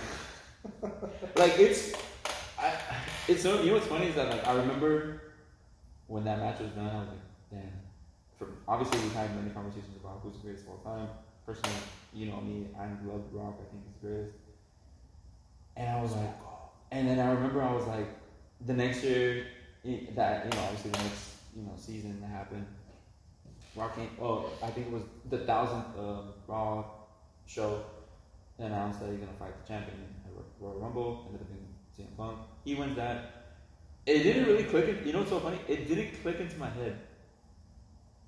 It's so, what's funny is that I remember when that match was done, I was like, damn. Obviously we've had many conversations about who's the greatest of all time. Personally, me, I love Rock. I think he's the greatest. And I was like, and then I remember I was like, the next year, obviously the next, season that happened, Rock came, I think it was the 1000th Raw show, announced that he's going to fight the champion at Royal Rumble, ended up being CM Punk. He wins that, It didn't really click. You know what's so funny? It didn't click into my head.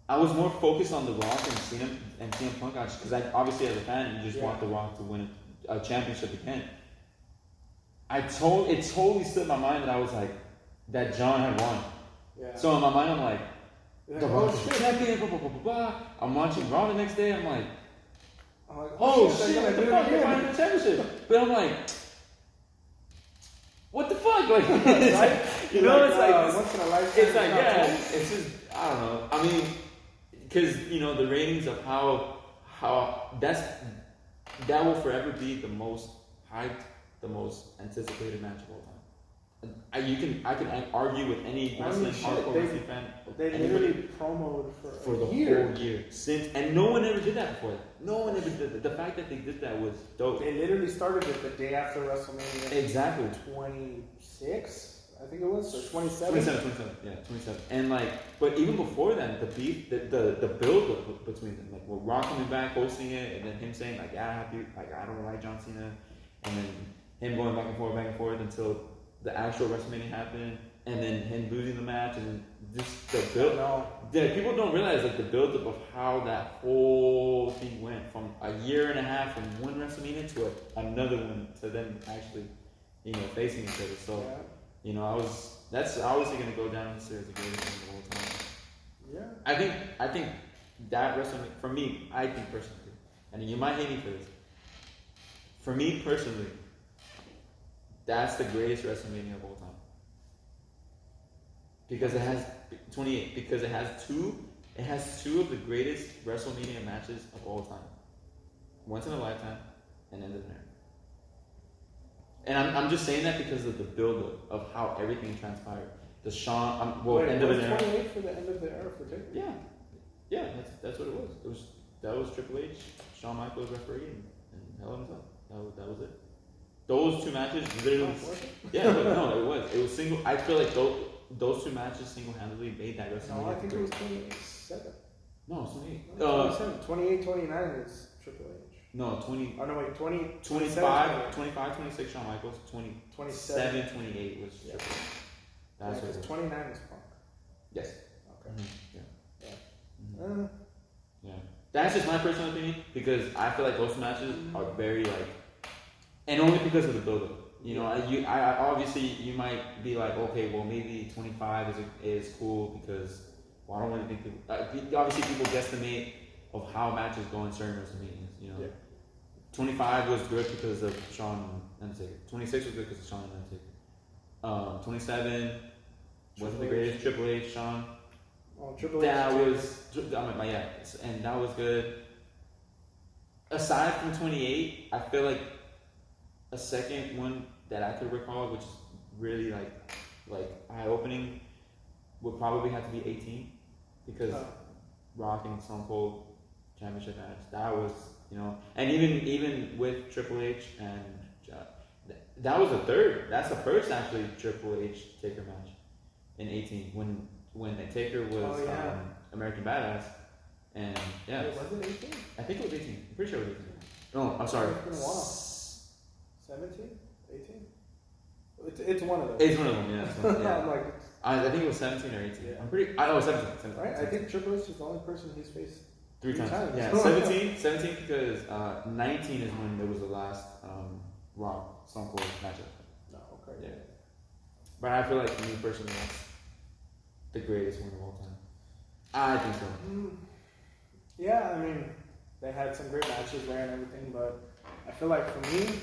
I was more focused on The Rock and CM Punk because I obviously as a fan you just want The Rock to win a championship again. It totally slipped my mind that I was like that John had won.
Yeah.
So in my mind I'm like The Rock is
shit.
champion. Blah, blah, blah, blah, blah. I'm watching Raw the next day. I'm like,
oh
shit,
shit,
what the fuck? They're fighting for the championship. But I'm like, what the fuck? Like,
right?
You know, it's like
once in a lifetime.
it's like it's just I don't know. I mean, because you know the ratings of how that will forever be the most hyped, the most anticipated match of all time. I can argue with any wrestling hardcore wrestling fan.
They literally promoted
for the whole year since, and no one ever did that before. No one ever did that. The fact that they did that was dope.
They literally started it the day after WrestleMania.
Exactly.
26, I think it was, or 27.
27. Yeah, 27. And like, but even before then, the beef, the build up between them, like, well, Rock coming back, hosting it, and then him saying like, I don't like John Cena, and then him going back and forth until the actual WrestleMania happened, and then him losing the match, and just the build. Yeah, people don't realize like the build up of how that whole thing went from a year and a half from one WrestleMania to another one to them actually, you know, facing each other. So, you know, that's obviously going to go down in history as the greatest thing of all time.
Yeah.
I think that WrestleMania, for me, I think personally, and you might hate me for this. For me personally, that's the greatest WrestleMania of all time. Because it has 28. Because it has two of the greatest WrestleMania matches of all time. Once in a lifetime and End of an Era. And I'm just saying that because of the build-up of how everything transpired. The Shawn, End of an Era.
28 for the End of the Era for Taker?
Yeah, that's what it was. That was Triple H, Shawn Michaels referee, and Hell in a Cell. That was it. Those two matches literally. It was single. I feel like those two matches single-handedly made that WrestleMania.
No, I think it was 27.
No, it's 28.
27. 28, 29 is Triple H.
No, 20.
Oh, no, wait, 20.
25, 26 Shawn Michaels, 27, 28 was Triple H. That's what it was.
29 is Punk.
Yes.
Okay.
Mm-hmm. Yeah. That's just my personal opinion because I feel like those matches are very like. And only because of the build-up, you know. I obviously you might be like, okay, well maybe 25 is cool because I don't really think people. Obviously, people guesstimate of how matches go in certain WrestleManias, you know.
Yeah.
25 was good because of Shawn Undertaker. 26 was good because of Shawn Undertaker. 27 wasn't the greatest. Triple H, Shawn.
Oh, Triple H.
That was, and that was good. Aside from 28, I feel like a second one that I could recall, which is really like eye-opening, would probably have to be 18 because Rock and Stone Cold championship match. That was, you know, and even with Triple H and that was the third. That's the first actually Triple H Taker match in 18 when the Taker was American Badass, and
Wait, was it 18?
I think it was 18. I'm pretty sure it was 18. No, I'm sorry.
It's been a while. 17? 18? It's one of those.
It's one of them, yeah. So, yeah.
I'm like,
I think it was 17 or 18.
Yeah.
I'm pretty. Oh, 17.
Right? I think Triple H is the only person he's faced
three times. Yeah, 17 because 19 is when there was the last Rock Stone Cold matchup.
No, okay.
Yeah. But I feel like for me personally, that's the greatest one of all time. I think so.
Yeah, I mean, they had some great matches there and everything, but I feel like for me,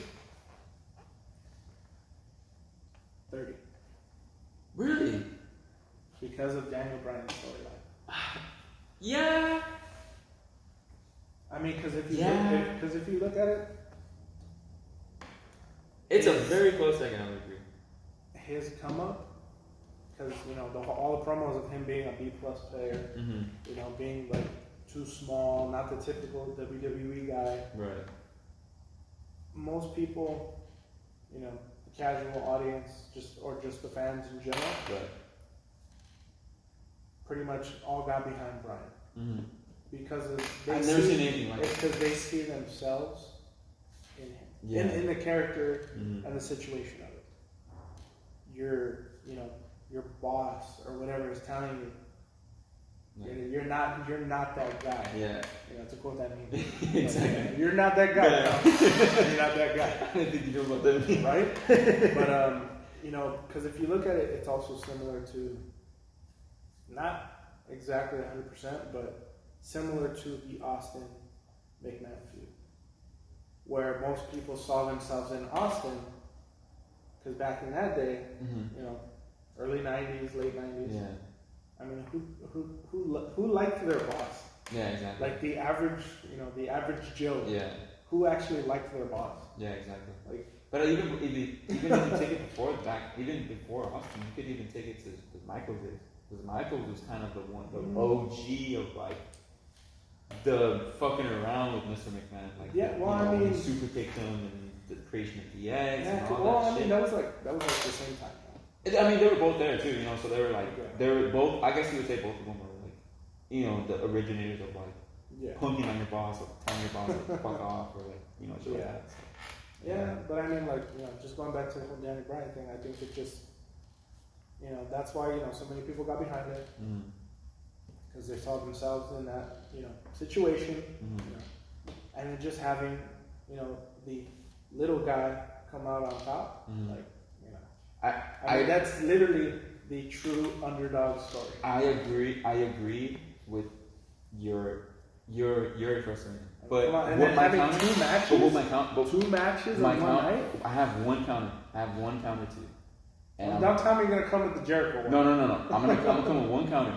30.
Really?
Because of Daniel Bryan's storyline.
Yeah.
I mean, because if you look at it,
it's a very close second. I would agree.
His come up, because you know all the promos of him being a B+ player, you know, being like too small, not the typical WWE guy.
Right.
Most people, you know, the casual audience, just the fans in general,
Right.
pretty much all got behind Bryan. Because
I've never seen anything like
it's because they see themselves in him, in the character and the situation of it. your boss or whatever is telling you,
Yeah.
you're not that guy.
Yeah.
You know, to quote that meme.
Exactly.
You're not that guy.
Yeah.
No. You're not that guy.
I didn't think you knew about that meme.
Right? But, you know, because if you look at it, it's also similar to, not exactly 100%, but similar to the Austin McMahon feud, where most people saw themselves in Austin, because back in that day, you know, early 90s, late 90s,
Yeah.
I mean, who liked their boss?
Yeah, exactly.
Like the average, you know, the average Joe.
Yeah.
Who actually liked their boss?
Yeah, exactly.
Like,
but even if you take it even before Austin, you could even take it to Michael's days. Because Michael was kind of the OG of like the fucking around with Mr. McMahon. Like,
yeah, well, I mean,
super kicked him and the creation of DX and all
well,
that
I mean,
shit.
that was like the same time.
I mean, they were both there too, you know. So they were both. I guess you would say both of them were like, you know, the originators of like punking on your boss, or telling your boss to fuck off, or like, you know, shit like that. So,
yeah, but I mean, like, you know, just going back to the whole Danny Bryan thing, I think it just, you know, that's why, you know, so many people got behind it, because they saw themselves in that, you know, situation, you know, and then just having, you know, the little guy come out on top, like, you know, I mean, that's literally the true underdog story.
I agree with your person. But
come on, and
what
then
my
having
counter,
two matches,
but what my count,
two matches
my
in one
count,
night.
I have one counter to. And
Don't tell me you're gonna come with the Jericho one.
No. I'm gonna come with one counter.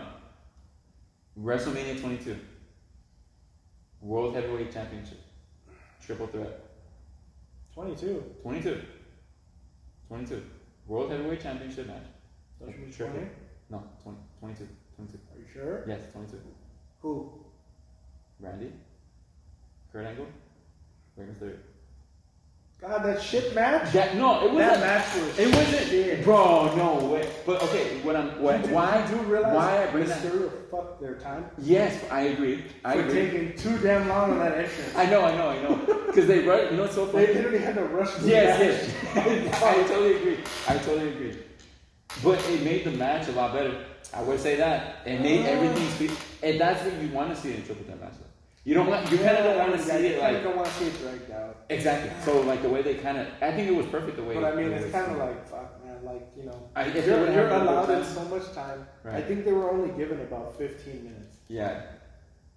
WrestleMania 22, World Heavyweight Championship, triple threat.
22.
22. World Heavyweight Championship match.
Don't you mean
Triple.
20?
No, 22.
Are you sure?
Yes, 22.
Who?
Randy, Kurt Angle, Rey Mysterio.
God, that shit match?
That wasn't.
That match was.
It wasn't.
Shit.
Bro, no way. But okay, why
do you realize
why I bring that?
Mysterio fucked their time?
Yes, I agree.
For taking too damn long on that entrance.
I know. Because they run. You know what's so funny?
They literally had to rush the
Yes. I totally agree. But it made the match a lot better. I would say that. It made everything speak. And that's what you want to see in a triple threat match. You kind of don't want to see it like.
You don't want to see it dragged out.
Exactly. So like the way they kind of, I think it was perfect the way.
But I mean, it's kind of like, fuck, man. Like, you know,
if
you're allowed in so much time.
Right.
I think they were only given about 15 minutes.
Yeah.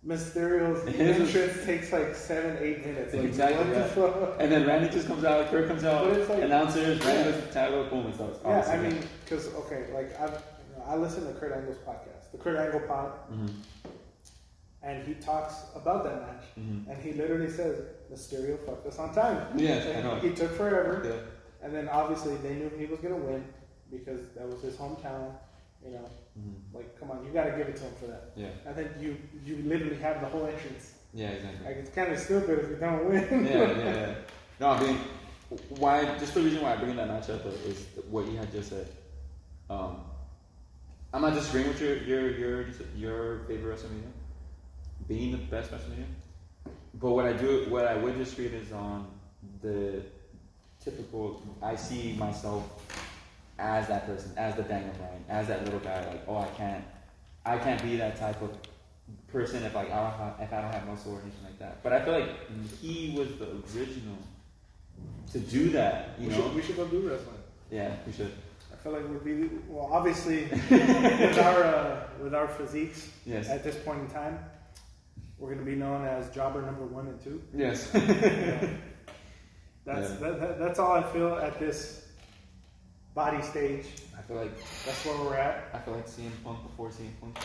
Mysterio's entrance takes like 7-8 minutes. Like,
exactly.
What the fuck?
And then Randy just comes out, Kurt comes out,
like,
announcers, Randy goes to title, boom, it starts.
Yeah, I mean, because like I listen to Kurt Angle's podcast, the Kurt Angle Pod. And he talks about that match, and he literally says, "Mysterio fucked us on time."
Yes, I know.
He took forever,
Yeah.
and then obviously they knew he was gonna win because that was his hometown. You know, like, come on, you gotta give it to him for that.
Yeah.
And then you literally have the whole entrance.
Yeah, exactly.
Like, it's kind of stupid if you don't win.
Yeah. No, I mean, just the reason why I bring that match up is what you had just said. I'm not disagreeing with your favorite WrestleMania being the best WrestleMania, but what I would disagree is on the typical. I see myself as that person, as the Daniel Bryan, as that little guy. Like, oh, I can't be that type of person if I don't have muscle or anything like that. But I feel like he was the original to do that.
We should go do wrestling.
Yeah, we should.
I feel like we'd be obviously with our physiques.
Yes.
At this point in time, we're going to be known as jobber number 1 and 2.
Yes.
That's all I feel at this body stage.
I feel like
that's where we're at.
I feel like CM Punk before CM Punk.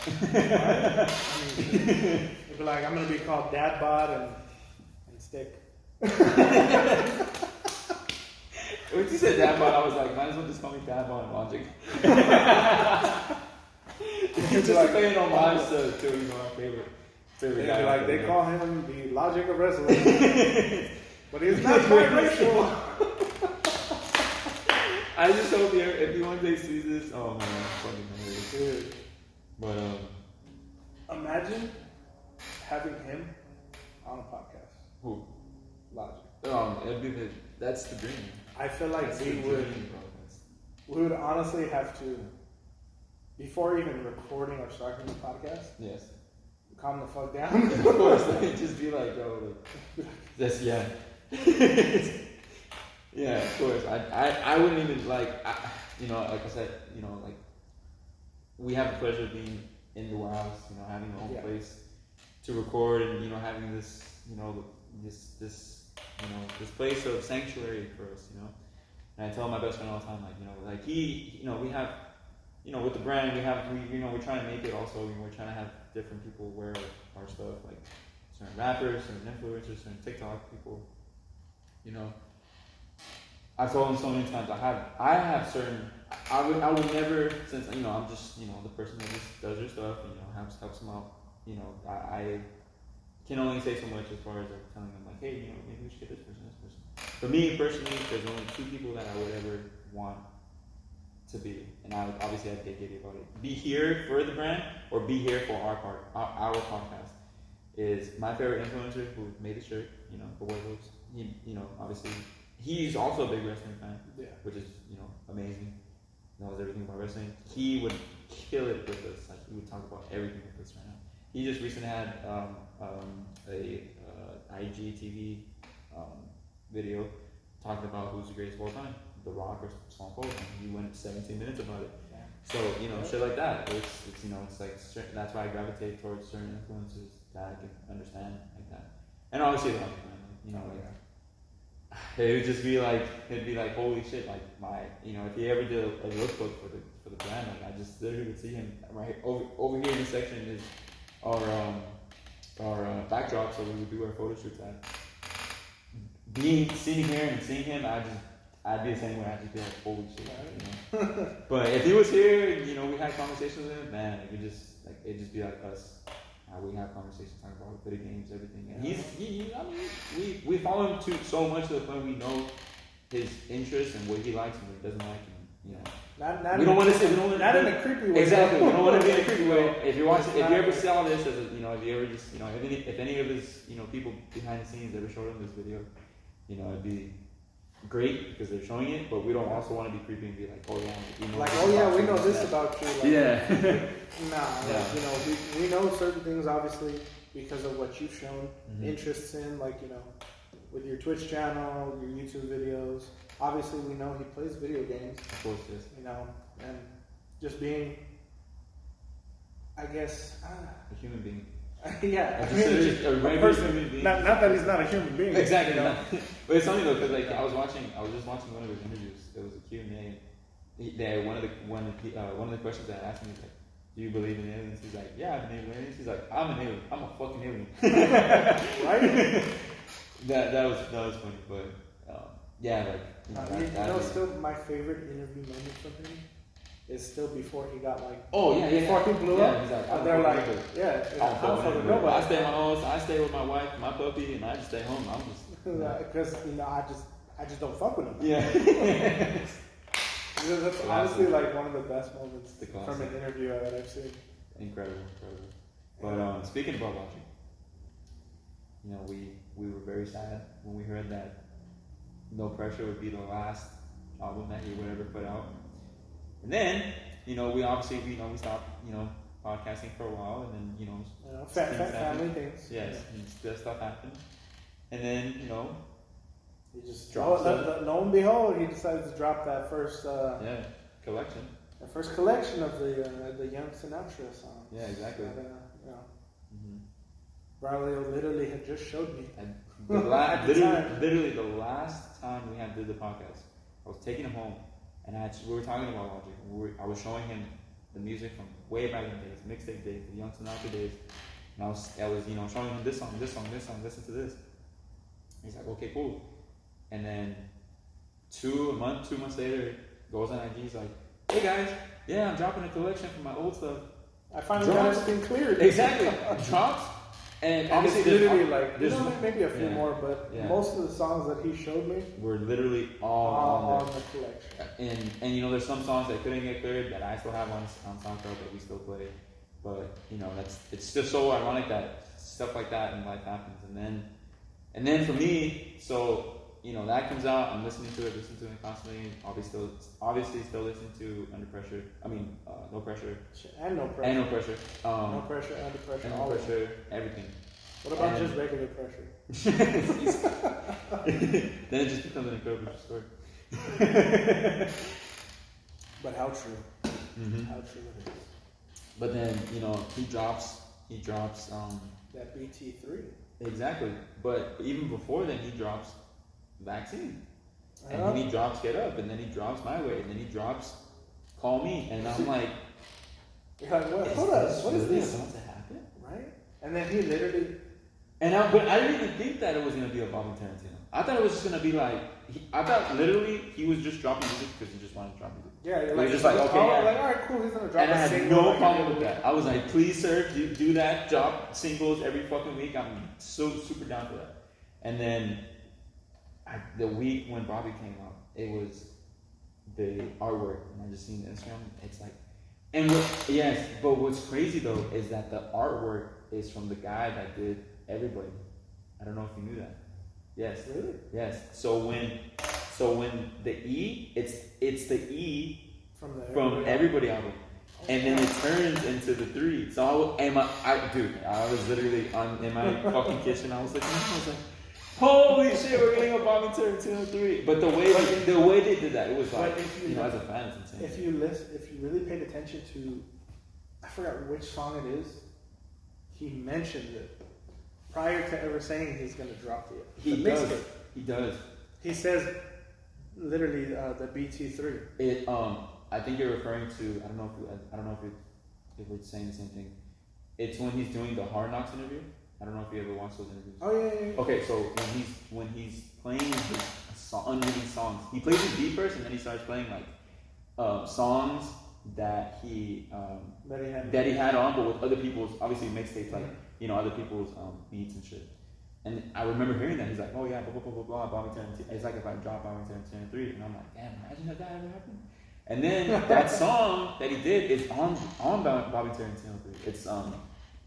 It'd be like, I'm going to be called Dad Bod and Stick.
When you said Dad Bod, I was like, might as well just call me Dad Bod and Logic. Just like paying homage to our favorite guy.
Be like, they call him the Logic of wrestling. But he's not biracial.
I just hope if he one day sees this, oh man, fucking hilarious.
Dude.
But
imagine having him on a podcast.
Who?
Logic.
That's the dream.
I feel like we would honestly have to before even recording or starting the podcast,
Yes.
calm the fuck down.
Of course, like, just be like, yo, like, this, yeah. Yeah, of course. I wouldn't even, like, like I said, like, we have the pleasure of being in the warehouse, having our own place to record and, having this, this place of sanctuary for us, And I tell my best friend all the time, like, we have, with the brand, we're trying to make it also, we're trying to have different people wear our stuff, like certain rappers, certain influencers, certain TikTok people, I've told him so many times, I have certain, I would never, since, I'm just, the person that just does your stuff, and, helps them out, I can only say so much as far as like telling them, like, hey, maybe we should get this person. For me personally, there's only two people that I would ever want to be, and I would obviously have to get giddy about it. Be here for the brand, or be here for our podcast. Is my favorite influencer who made the shirt, for Warlords. He, obviously, he's also a big wrestling fan, which is, amazing. Knows everything about wrestling. He would kill it with us. Like, he would talk about everything with us right now. He just recently had a IGTV video talking about who's the greatest of all time, The Rock or Stone Cold, and he went 17 minutes about it. So, shit like that. It's it's like, that's why I gravitate towards certain influences that I can understand like that. And obviously, it would just be like, it'd be like, holy shit, like if he ever did a lookbook for the brand, like I just literally would see him right over here in this section is our backdrop, so we would do our photo shoots at. Sitting here and seeing him, I'd be the same way. I'd just be like, holy shit, But if he was here, we had conversations with him, man, it'd just be like us. We have conversations talking about video games, everything. And we follow him so much to the point we know his interests and what he likes and what he doesn't like, and we don't want to say,
not in a creepy way.
Exactly, we don't want to be in a creepy way. If you ever saw this as if you ever just, if any of his, people behind the scenes ever showed him this video, it'd be great because they're showing it, but we don't also want to be creepy and be like, oh yeah,
we know this about you. Like,
yeah.
We know certain things obviously because of what you've shown interests in, like, with your Twitch channel, your YouTube videos. Obviously, we know he plays video games.
Of course, yes.
And just being, I guess,
a human being.
Yeah,
a regular human being.
Not that he's not a human being.
Exactly. But it's funny though, because like I was just watching one of his interviews. It was a Q&A. One of the questions that I asked him is like, do you believe in aliens? He's like, yeah, I believe in aliens. He's like, I'm an alien. I'm a fucking alien. Right? That was funny, but yeah, like
still my favorite interview moment from him is still before he got like
before
he blew up.
He's like,
they're like, I'm fucking nobody.
I stay at my house. I stay with my wife, my puppy, and I just stay home. I'm just
because I just don't fuck with him.
Yeah.
That's honestly like one of the best moments from an interview that I've seen.
Incredible. But speaking about Logic, we were very sad when we heard that No Pressure would be the last album that he would ever put out. And then, we obviously, we stopped, podcasting for a while, and then,
family things.
Yes, and that stuff happened. And then,
he just dropped lo and behold, he decided to drop that first
collection.
The first collection of the Young Sinatra songs.
Yeah, exactly.
Braulio literally had just showed me.
And literally the last time we did the podcast, I was taking him home, and we were talking about Logic. I was showing him the music from way back in the days, mixtape days, the Young Sinatra days, and I was showing him this song, listen to this. He's like, okay, cool. And then 2 months later, goes on IG, he's like, hey guys, yeah, I'm dropping a collection from my old stuff.
I finally got everything cleared.
Exactly. Drops. And
obviously, literally, maybe a few more, but most of the songs that he showed me
were literally all
on the collection.
And there's some songs that couldn't get cleared that I still have on SoundCloud that we still play. But it's just so ironic that stuff like that in life happens. And then for me, so that comes out. I'm listening to it constantly. Obviously still listening to Under Pressure. I mean, No Pressure.
And No Pressure.
And No Pressure.
No Pressure, Under Pressure,
And
all
No
of it.
Pressure, everything.
What about just regular pressure?
Then it just becomes an incredible story.
But how true?
Mm-hmm.
How true it is.
But then he drops
That BT3.
exactly. But even before then, he drops Vaccine, and
Uh-huh.
then he drops Get Up, and then he drops My Way, and then he drops Call Me, and I'm like,
You're like, what? Hold up, what is
really
this?
about to happen?
Right? And then he literally.
But I didn't even think that it was gonna be a Bobby Tarantino. I thought it was just gonna be like, I thought literally he was just dropping music because he just wanted to drop music.
Yeah, you're
He
like,
was just like, okay,
oh,
yeah.
like, all right, cool. He's gonna drop
And I
a
had
single.
no
like,
problem with that. I was like, please, sir, do that. Drop singles every fucking week. I'm so super down for that. And then the week when Bobby came out, it was the artwork, and I just seen the Instagram. It's like, but what's crazy though is that the artwork is from the guy that did Everybody. I don't know if you knew that. Yes.
Really?
Yes. So when the E, it's the E from Everybody album. And then it turns into the 3. So I was literally in my fucking kitchen. I was like, holy shit, we're getting a Bobby Tarantino 3. But the way they did that, it was like, as a fan, it's insane.
If you really paid attention to, I forgot which song it is. He mentioned it prior to ever saying he's gonna drop the mixtape.
He does.
He says literally the BT3.
It I think you're referring to. I don't know if we're saying the same thing. It's when he's doing the Hard Knocks interview. I don't know if you ever watched those interviews.
Oh yeah.
Okay, so when he's playing his unreleased songs, he plays his beat first, and then he starts playing like songs that he had on, but with other people's obviously mixtapes, like other people's beats and shit. And I remember hearing that he's like, oh yeah, blah blah blah blah blah, Bobby Tarantino. It's like if I drop Bobby Tarantino 3, and I'm like, damn, imagine if that ever happened. And then that song that he did is on Bobby Tarantino 3. It's damn,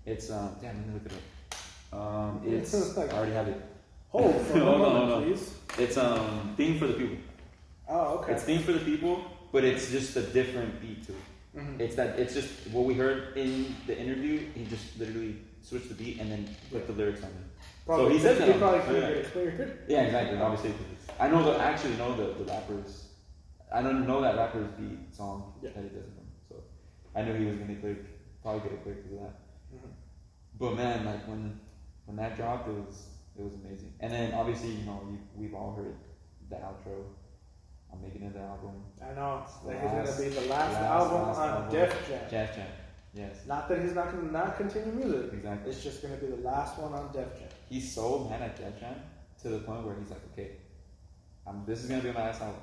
let me look it up. It's I already have it.
Hold
on,
please.
It's Theme for the People.
Oh, okay.
It's Theme for the People, but it's just a different beat to it. Mm-hmm. It's just what we heard in the interview. He just literally switched the beat and then put the lyrics on it.
Probably,
so he said that.
He probably cleared it.
Yeah, exactly. Obviously, I actually know the rappers. I don't know that rapper's beat song that he does from. So I knew he was gonna probably get it cleared because of that. Mm-hmm. But man, like when that dropped, it was amazing. And then obviously, we've all heard the outro. I'm making it the album.
I know. He's gonna be the last album on Def Jam.
Def Jam. Yes.
Not that he's not gonna not continue music.
Exactly.
It's just gonna be the last one on Def Jam.
He's so mad at Def Jam to the point where he's like, okay, this is gonna be my last album.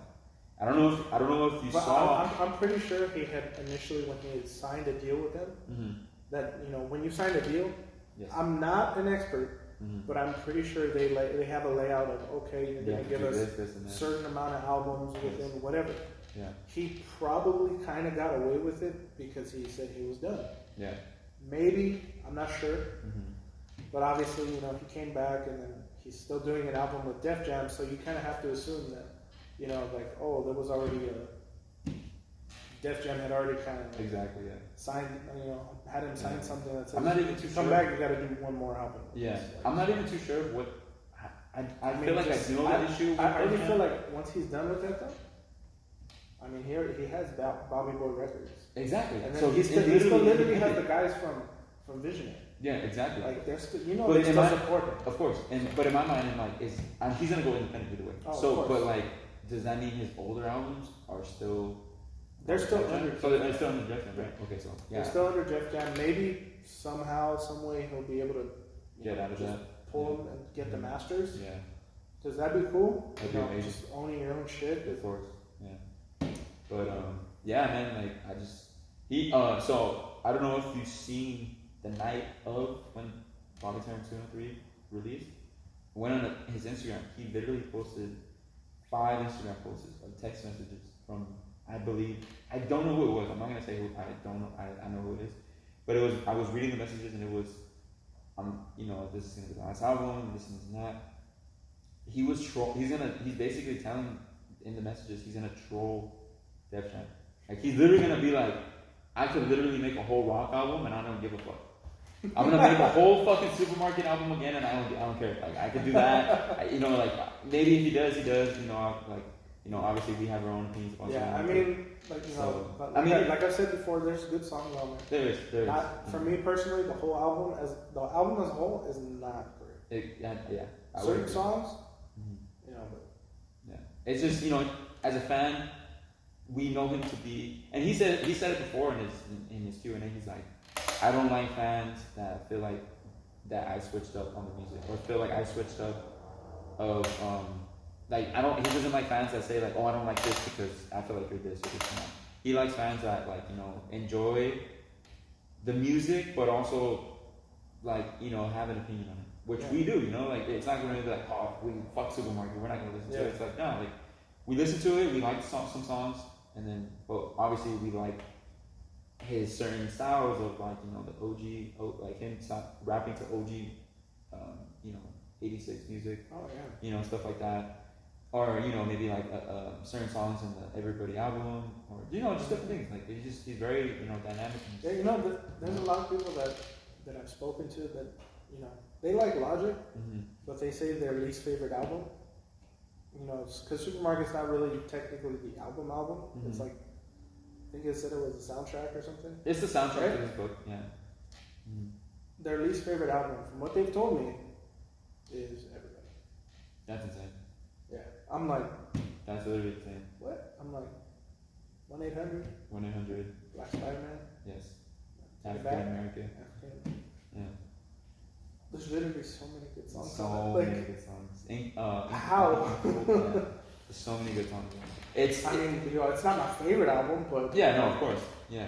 I don't know if you saw.
I'm pretty sure he had initially when he had signed a deal with them. Mm-hmm. That when you sign a deal, yes. I'm not an expert, but I'm pretty sure they have a layout of you're gonna give us a certain amount of albums within whatever. Yeah. He probably kind of got away with it because he said he was done. Yeah. Maybe, I'm not sure. Mm-hmm. But obviously, he came back and then he's still doing an album with Def Jam, so you kind of have to assume that, there was already Def Jam had already kind of signed, had him sign something that says,
I'm not even too
come back, you got to do one more album.
Yeah. I'm not even too sure what. I feel like I know that issue.
I already feel like once he's done with that, though. I mean, he has Bobby Boy Records.
Exactly.
And then
so
he still literally has the guys from Visionary.
Yeah, exactly.
Like they're still, they still support him.
Of course, but in my mind, he's gonna go independent either way.
Oh,
but does that mean his older albums are still?
They're still under.
So they're still under Jeff Jam, right? Okay, so yeah.
They're still under Jeff Jam. Maybe somehow, some way, he'll be able to
get out of that.
Pull them and get the masters.
Yeah.
Does that be cool?
That'd be amazing.
Just owning your own shit.
Of course. Yeah. But yeah, man. So I don't know if you've seen the night of when Bobby Tarantino 3 released. Went on his Instagram. He literally posted 5 Instagram posts of text messages from, I don't know who it was. I'm not gonna say who. I don't know. I know who it is. But I was reading the messages and it was, this is gonna be the last album. This and that. He's basically telling in the messages he's gonna troll Def Jam. Like he's literally gonna be like, I could literally make a whole rock album and I don't give a fuck. I'm gonna make a whole fucking Supermarket album again and I don't care. Like I could do that. Like maybe if he does, he does. Obviously we have our own opinions about
yeah,
something.
I mean, like I said before, there's good songs on there.
There is.
For me personally, the album as a whole is not great. Certain songs, but
yeah, it's just as a fan, we know him to be, and he said it before in his Q&A. He's like, I don't like fans that feel like that I switched up on the music or feel like I switched up of he doesn't like fans that say like, oh, I don't like this because I feel like you're this or this and that. He likes fans that enjoy the music but also have an opinion on it, which we do. It's not going to be like, oh, we fuck Supermarket, we're not going to listen to it. It's like, no, we listen to it, we like some songs, and then obviously we like his certain styles of the OG, like him rapping to OG 86 music.
Oh yeah.
Stuff like that. Or maybe like certain songs in the Everybody album, or just different things. Like he's very dynamic.
Yeah, there's a lot of people that I've spoken to that they like Logic, but they say their least favorite album. Because Supermarket's not really technically the album. Mm-hmm. It's like I think it said it was a soundtrack or something.
It's the soundtrack to this book, yeah. Mm-hmm.
Their least favorite album, from what they've told me, is Everybody.
That's insane.
Yeah, I'm like.
That's literally insane.
What? I'm like 1-800.
1-800.
Black Spider-Man.
Yes. African American. Yeah.
There's literally so many good songs.
Many good songs.
How?
There's so many good songs. It's
not my favorite album, but
yeah, no, of course, yeah.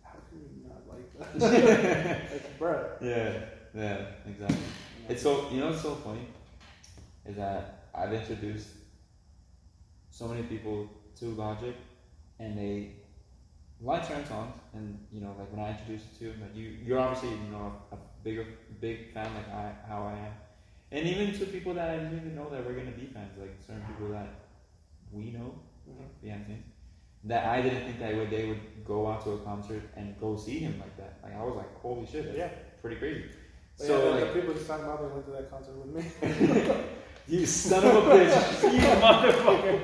How can you not like that? Like, bro.
Yeah, exactly. It's so what's so funny is that I've introduced so many people to Logic, and they like certain songs, and when I introduced you to them, you're obviously a big fan how I am, and even to people that I didn't even know that were gonna be fans, like certain people that we know behind the scenes, that I didn't think that they would go out to a concert and go see him like that. Like I was like, holy shit, that's pretty crazy.
But so the people just talking about they went to that concert with me.
You son of a bitch! You motherfucker!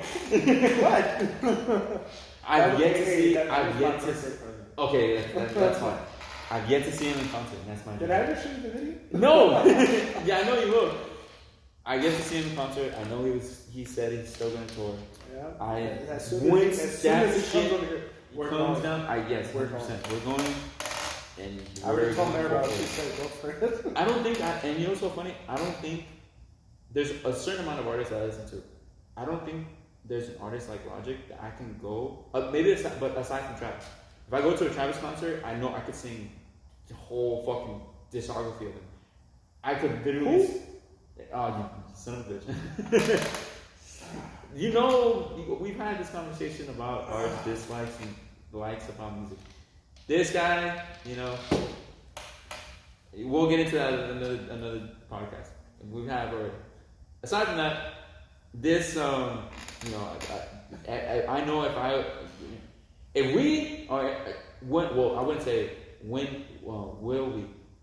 What?
I've yet to see. Okay, that's fine. I've yet to see him in concert. That's my.
Did I ever show you the video?
No. Yeah, I know you will. I get to see him in concert. I know he said he's still going to tour.
Yeah.
As soon as he comes over here,
we're
comes
going.
down. Yes, 100%. We're going. And
I already told Mary about it. Go for it.
I don't think. And what's so funny? I don't think there's a certain amount of artists that I listen to. I don't think there's an artist like Logic that I can go. But aside from Travis, if I go to a Travis concert, I know I could sing the whole fucking discography of him. I could literally.
Who?
Oh, you son of a bitch. We've had this conversation about our dislikes and likes about music. This guy, we'll get into that in another podcast. We've had already. Aside from that, this, I know if we are, I wouldn't say when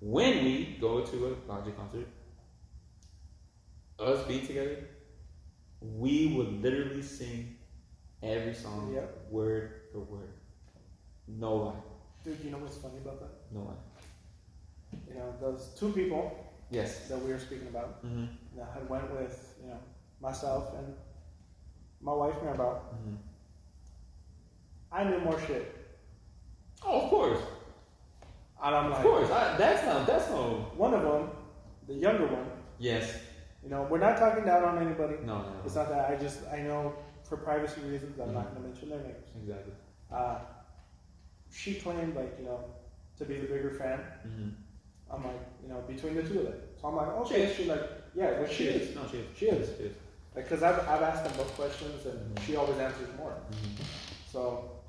we go to a Logic concert, us being together, we would literally sing every song word for word. No lie.
Dude, you know what's funny about that?
No lie.
Those two people
yes.
that we were speaking about that had went with, myself and my wife, Maribel. I knew more shit.
Oh, of course.
And I'm like,
of course. That's no.
One of them, the younger one.
Yes.
We're not talking down on anybody.
No.
It's not that. I know for privacy reasons, I'm not going to mention their names.
Exactly.
She claimed, to be the bigger fan. I'm like, between the two of them. So I'm like, okay. She's like, yeah, well, she is.
No, she is.
She is. Because I've asked them both questions, and she always answers more. So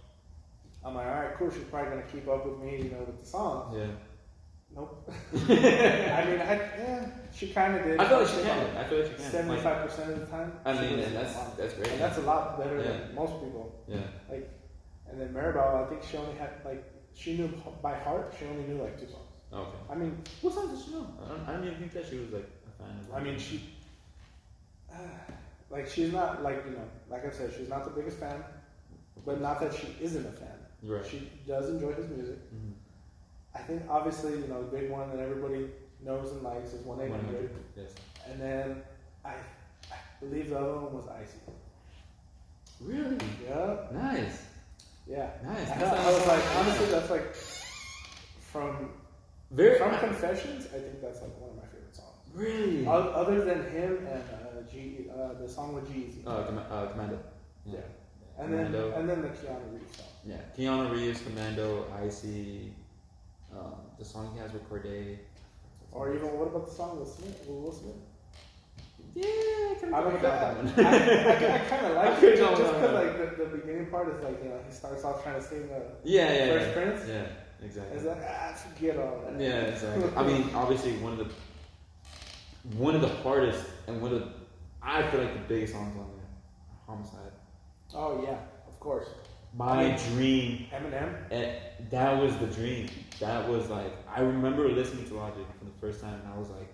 I'm like, all right, cool. She's probably going to keep up with me, with the songs.
Yeah.
Nope. I mean, She kind of did.
I feel like she can. I feel like she can.
75% of the time.
I mean, and that's great.
And that's a lot better than most people.
Yeah.
Like, and then Maribel, I think she only had she knew by heart. She only knew 2 songs.
Okay.
I mean,
what songs did she know? I don't even think that she was a fan of.
I mean, she. She's not like I said, she's not the biggest fan, but not that she isn't a fan.
Right.
She does enjoy his music.
Mm-hmm.
I think obviously the big one that everybody knows and likes is 1-800.
Yes.
And then I believe the other one was Icy.
Really?
Yeah.
Nice.
Yeah.
Nice.
I was honestly, that's from Confessions. I think that's one of my favorite songs.
Really?
Other than him and the song with G-Eazy.
Commando.
Yeah. And then the Keanu Reeves song.
Yeah, Keanu Reeves, Commando, Icy, the song he has with Corday.
Or even what about the song with Will Smith?
Yeah,
I don't know that one. I kind of like it just because the beginning part is he starts off trying to sing First Prince.
Yeah, exactly.
It's forget all that.
Yeah, exactly. I mean, obviously one of the hardest and I feel like the biggest songs on there, Homicide.
Oh yeah, of course.
My dream.
Eminem.
That was the dream. That was I remember listening to Logic for the first time, and I was like,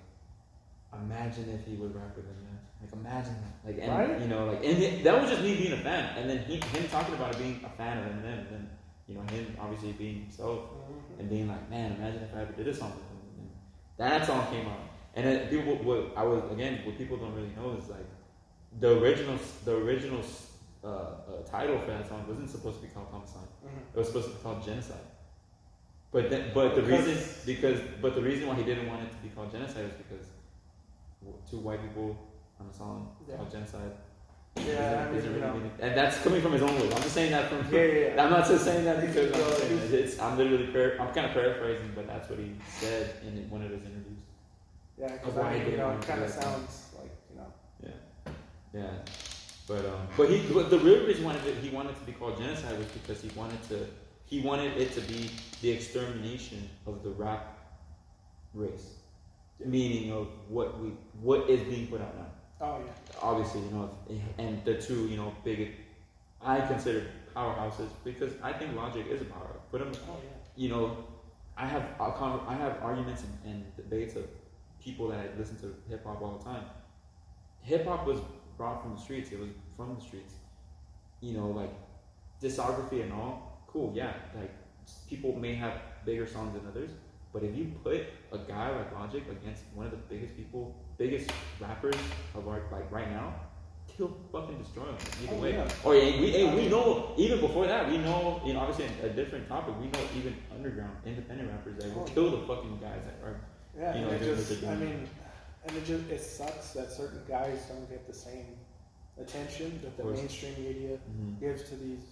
imagine if he would rap with Eminem. Imagine that.
Right?
And that was just me being a fan, and then him talking about being a fan of Eminem, and then him obviously being himself, and being like, man, imagine if I ever did a song with him. And that song came out, and then what people don't really know is the original title for that song wasn't supposed to be called Homicide. It was supposed to be called Genocide. But the reason why he didn't want it to be called Genocide is because 2 white people on a song called Genocide.
Yeah,
and that's coming from his own words. I'm just saying that from.
Yeah.
I'm not just saying that because I'm saying that I'm kind of paraphrasing, but that's what he said in one of his interviews.
Yeah, because it kind of sounds
Yeah. But the real reason he wanted to be called Genocide was because he wanted it to be the extermination of the rap race, meaning of what is being put out now.
Oh yeah.
Obviously, and the 2 big, I consider powerhouses because I think Logic is a powerhouse. Put him.
Oh yeah.
I have arguments and debates of people that listen to hip hop all the time. Hip hop was brought from the streets. It was from the streets. Discography and all, cool, yeah. People may have bigger songs than others, but if you put a guy like Logic against one of the biggest rappers of our right now, he'll fucking destroy him either way.
Yeah.
We know even before that. We know, obviously a different topic. We know even underground independent rappers that will kill the fucking guys that are.
Yeah, it sucks that certain guys don't get the same attention that the mainstream media gives to these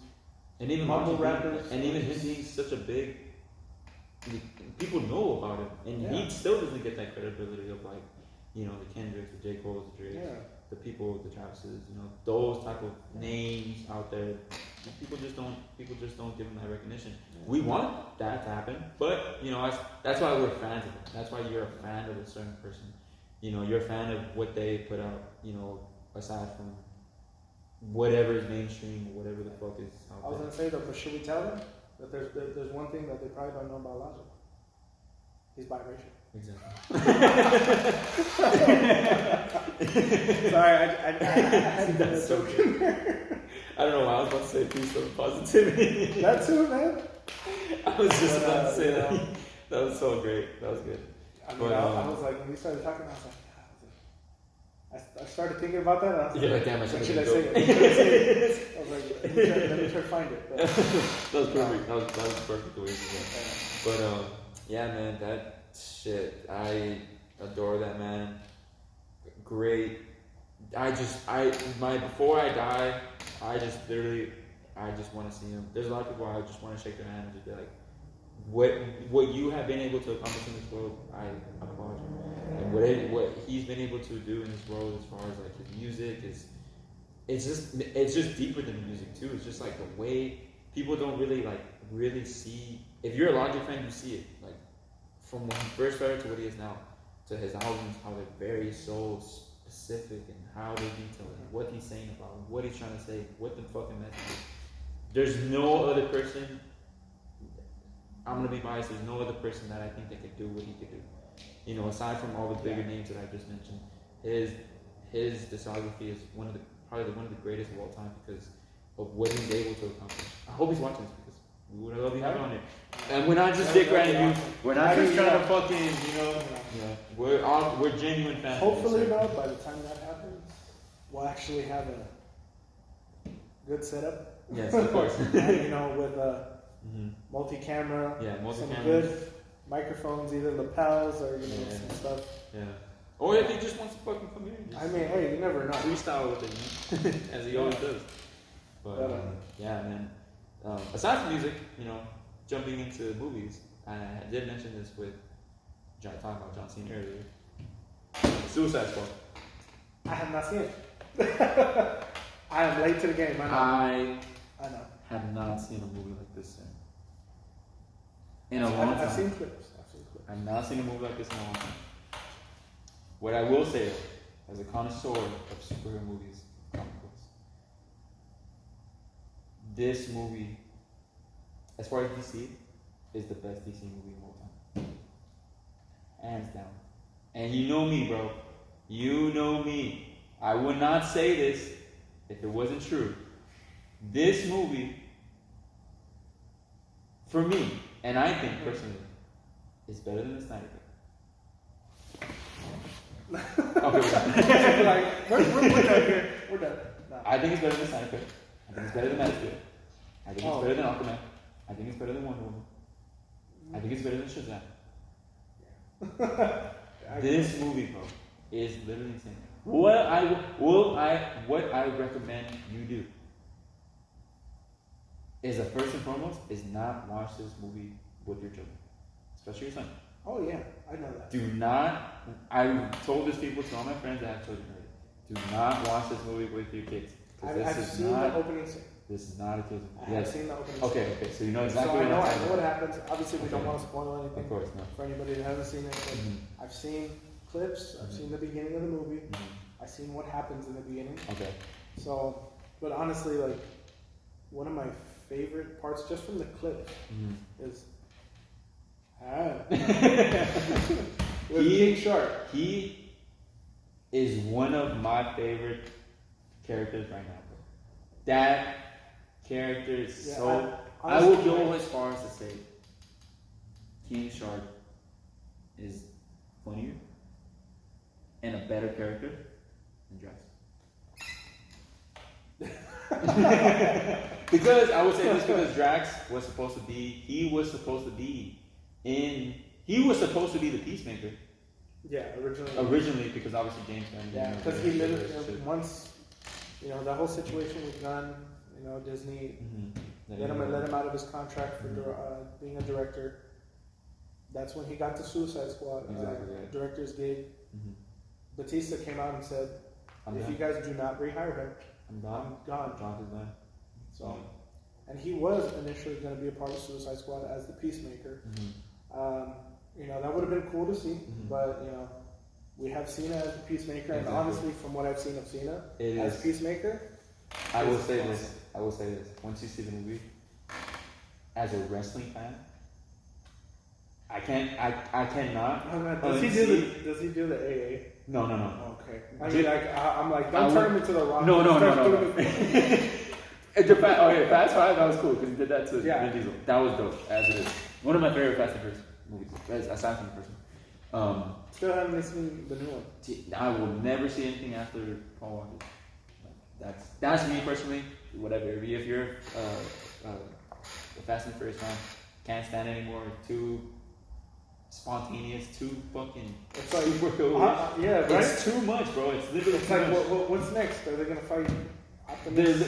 and even
mumble rappers.
And even him being such a big, people know about him, and he still doesn't get that credibility of the Kendricks, the J. Cole's, the Drakes, the people, the Travises, those type of names out there. People just don't give them that recognition. Yeah. We want that to happen, but that's why we're fans of it. That's why you're a fan of a certain person. You're a fan of what they put out. Aside from whatever is mainstream or whatever the fuck is out there.
I was gonna say though, but should we tell them that there's one thing that they probably don't know about Logic? He's biracial.
Exactly.
Sorry, I had
That's so good. I don't know why I was about to say peace of positivity.
That too, man.
I was just about to say that. That was so great. That was good.
I was like, when we started talking, I was like, I started thinking about that. And I was
like, damn,
should I say it? I was like, let me try to find it.
That was perfect. That was perfect the way you said it. But yeah, man, that shit, I adore that man. Great. Before I die, I just want to see him. There's a lot of people I just want to shake their hand and just be like, what you have been able to accomplish in this world, I applaud you. And what he's been able to do in this world, as far as his music, it's just deeper than the music too. It's just the way people don't really see. If you're a Logic fan, you see it from when he first started to what he is now. to his albums, how they're very so specific and how they detail it, what he's saying about it, what he's trying to say, what the fucking message is. There's no other person, I'm gonna be biased, there's no other person that I think that could do what he could do. You know, aside from all the bigger names that I just mentioned, his discography is probably one of the greatest of all time because of what he's able to accomplish. I hope he's watching this because we would love you having on it. And we're not just dick riding you. We're not just trying to fucking, you know. Yeah. We're genuine fans.
Hopefully, though, by the time that happens, we'll actually have a good setup.
Yes, of course.
And, you know, with multi-camera, some good microphones, either lapels or some stuff.
Yeah. Or if he just wants to fucking come here.
I mean, hey, you never know.
Freestyle with it, you know? As he always does. But yeah, man. Aside from music, you know, jumping into movies, I did mention this with talking about John Cena earlier. Suicide Squad.
I have not seen it. I am late to the game. I know.
Have not seen a movie like this in a long time.
I've seen clips.
I've not seen a movie like this in a long time. What I will say, as a connoisseur of superhero movies, comic books, this movie, as far as DC, is the best DC movie of all time. Hands down. And you know me, bro. You know me. I would not say this if it wasn't true. This movie, for me, and I think personally, is better than the Snyder Cut. Okay, we're done here. We're done. No. I think it's better than Snyder Cut. I think it's better than Man of Steel. I think it's better than Aquaman. I think it's better than Wonder Woman. I think it's better than Shazam. This movie, bro, is literally insane. What I recommend you do is first and foremost is not watch this movie with your children, especially your son.
Oh yeah, I know that.
Do not. I told this people to all my friends that have children already. Do not watch this movie with your kids.
I've seen the opening scene.
This is not a kid's movie.
I've seen the opening scene.
Okay, so you know exactly
I know what happens. Obviously, we don't want to spoil anything.
Of course, no.
For anybody that hasn't seen it, but I've seen clips. I've seen the beginning of the movie. I've seen what happens in the beginning.
Okay.
So, but honestly, like, one of my favorite parts, just from the clips, is King Shark.
He is one of my favorite characters right now, bro. That character is I will go as far as to say King Shark is funnier and a better character than Drax. Because I would say this because Drax was supposed to be the Peacemaker.
Yeah,
originally because obviously James Gunn.
Yeah, because he literally once, you know, the whole situation with Gunn, you know, Disney let him out of his contract for being a director. That's when he got the Suicide Squad director's gig. Batista came out and said, "If you guys do not rehire him, I'm gone."
John is done.
So, and he was initially going to be a part of Suicide Squad as the Peacemaker. You know, that would have been cool to see, but you know, we have Cena as the Peacemaker, and honestly, from what I've seen of Cena as Peacemaker,
I will say this. Once you see the movie, as a wrestling fan, I cannot.
Does he do the AA?
No.
Okay. I mean, I'm like, don't turn him into the Rock.
No. Fast Five, that was cool because he did that to Vin Diesel. That was dope, as it is. One of my favorite Fast and Furious movies, aside from the first one.
Still haven't seen the new one.
I will never see anything after Paul Walker. That's me personally. Whatever. If you're a Fast and Furious fan, can't stand it anymore. Too spontaneous, too fucking super cool.
Yeah, right?
It's too much, bro. It's literally
it's like, what's next? Are they gonna fight Optimus?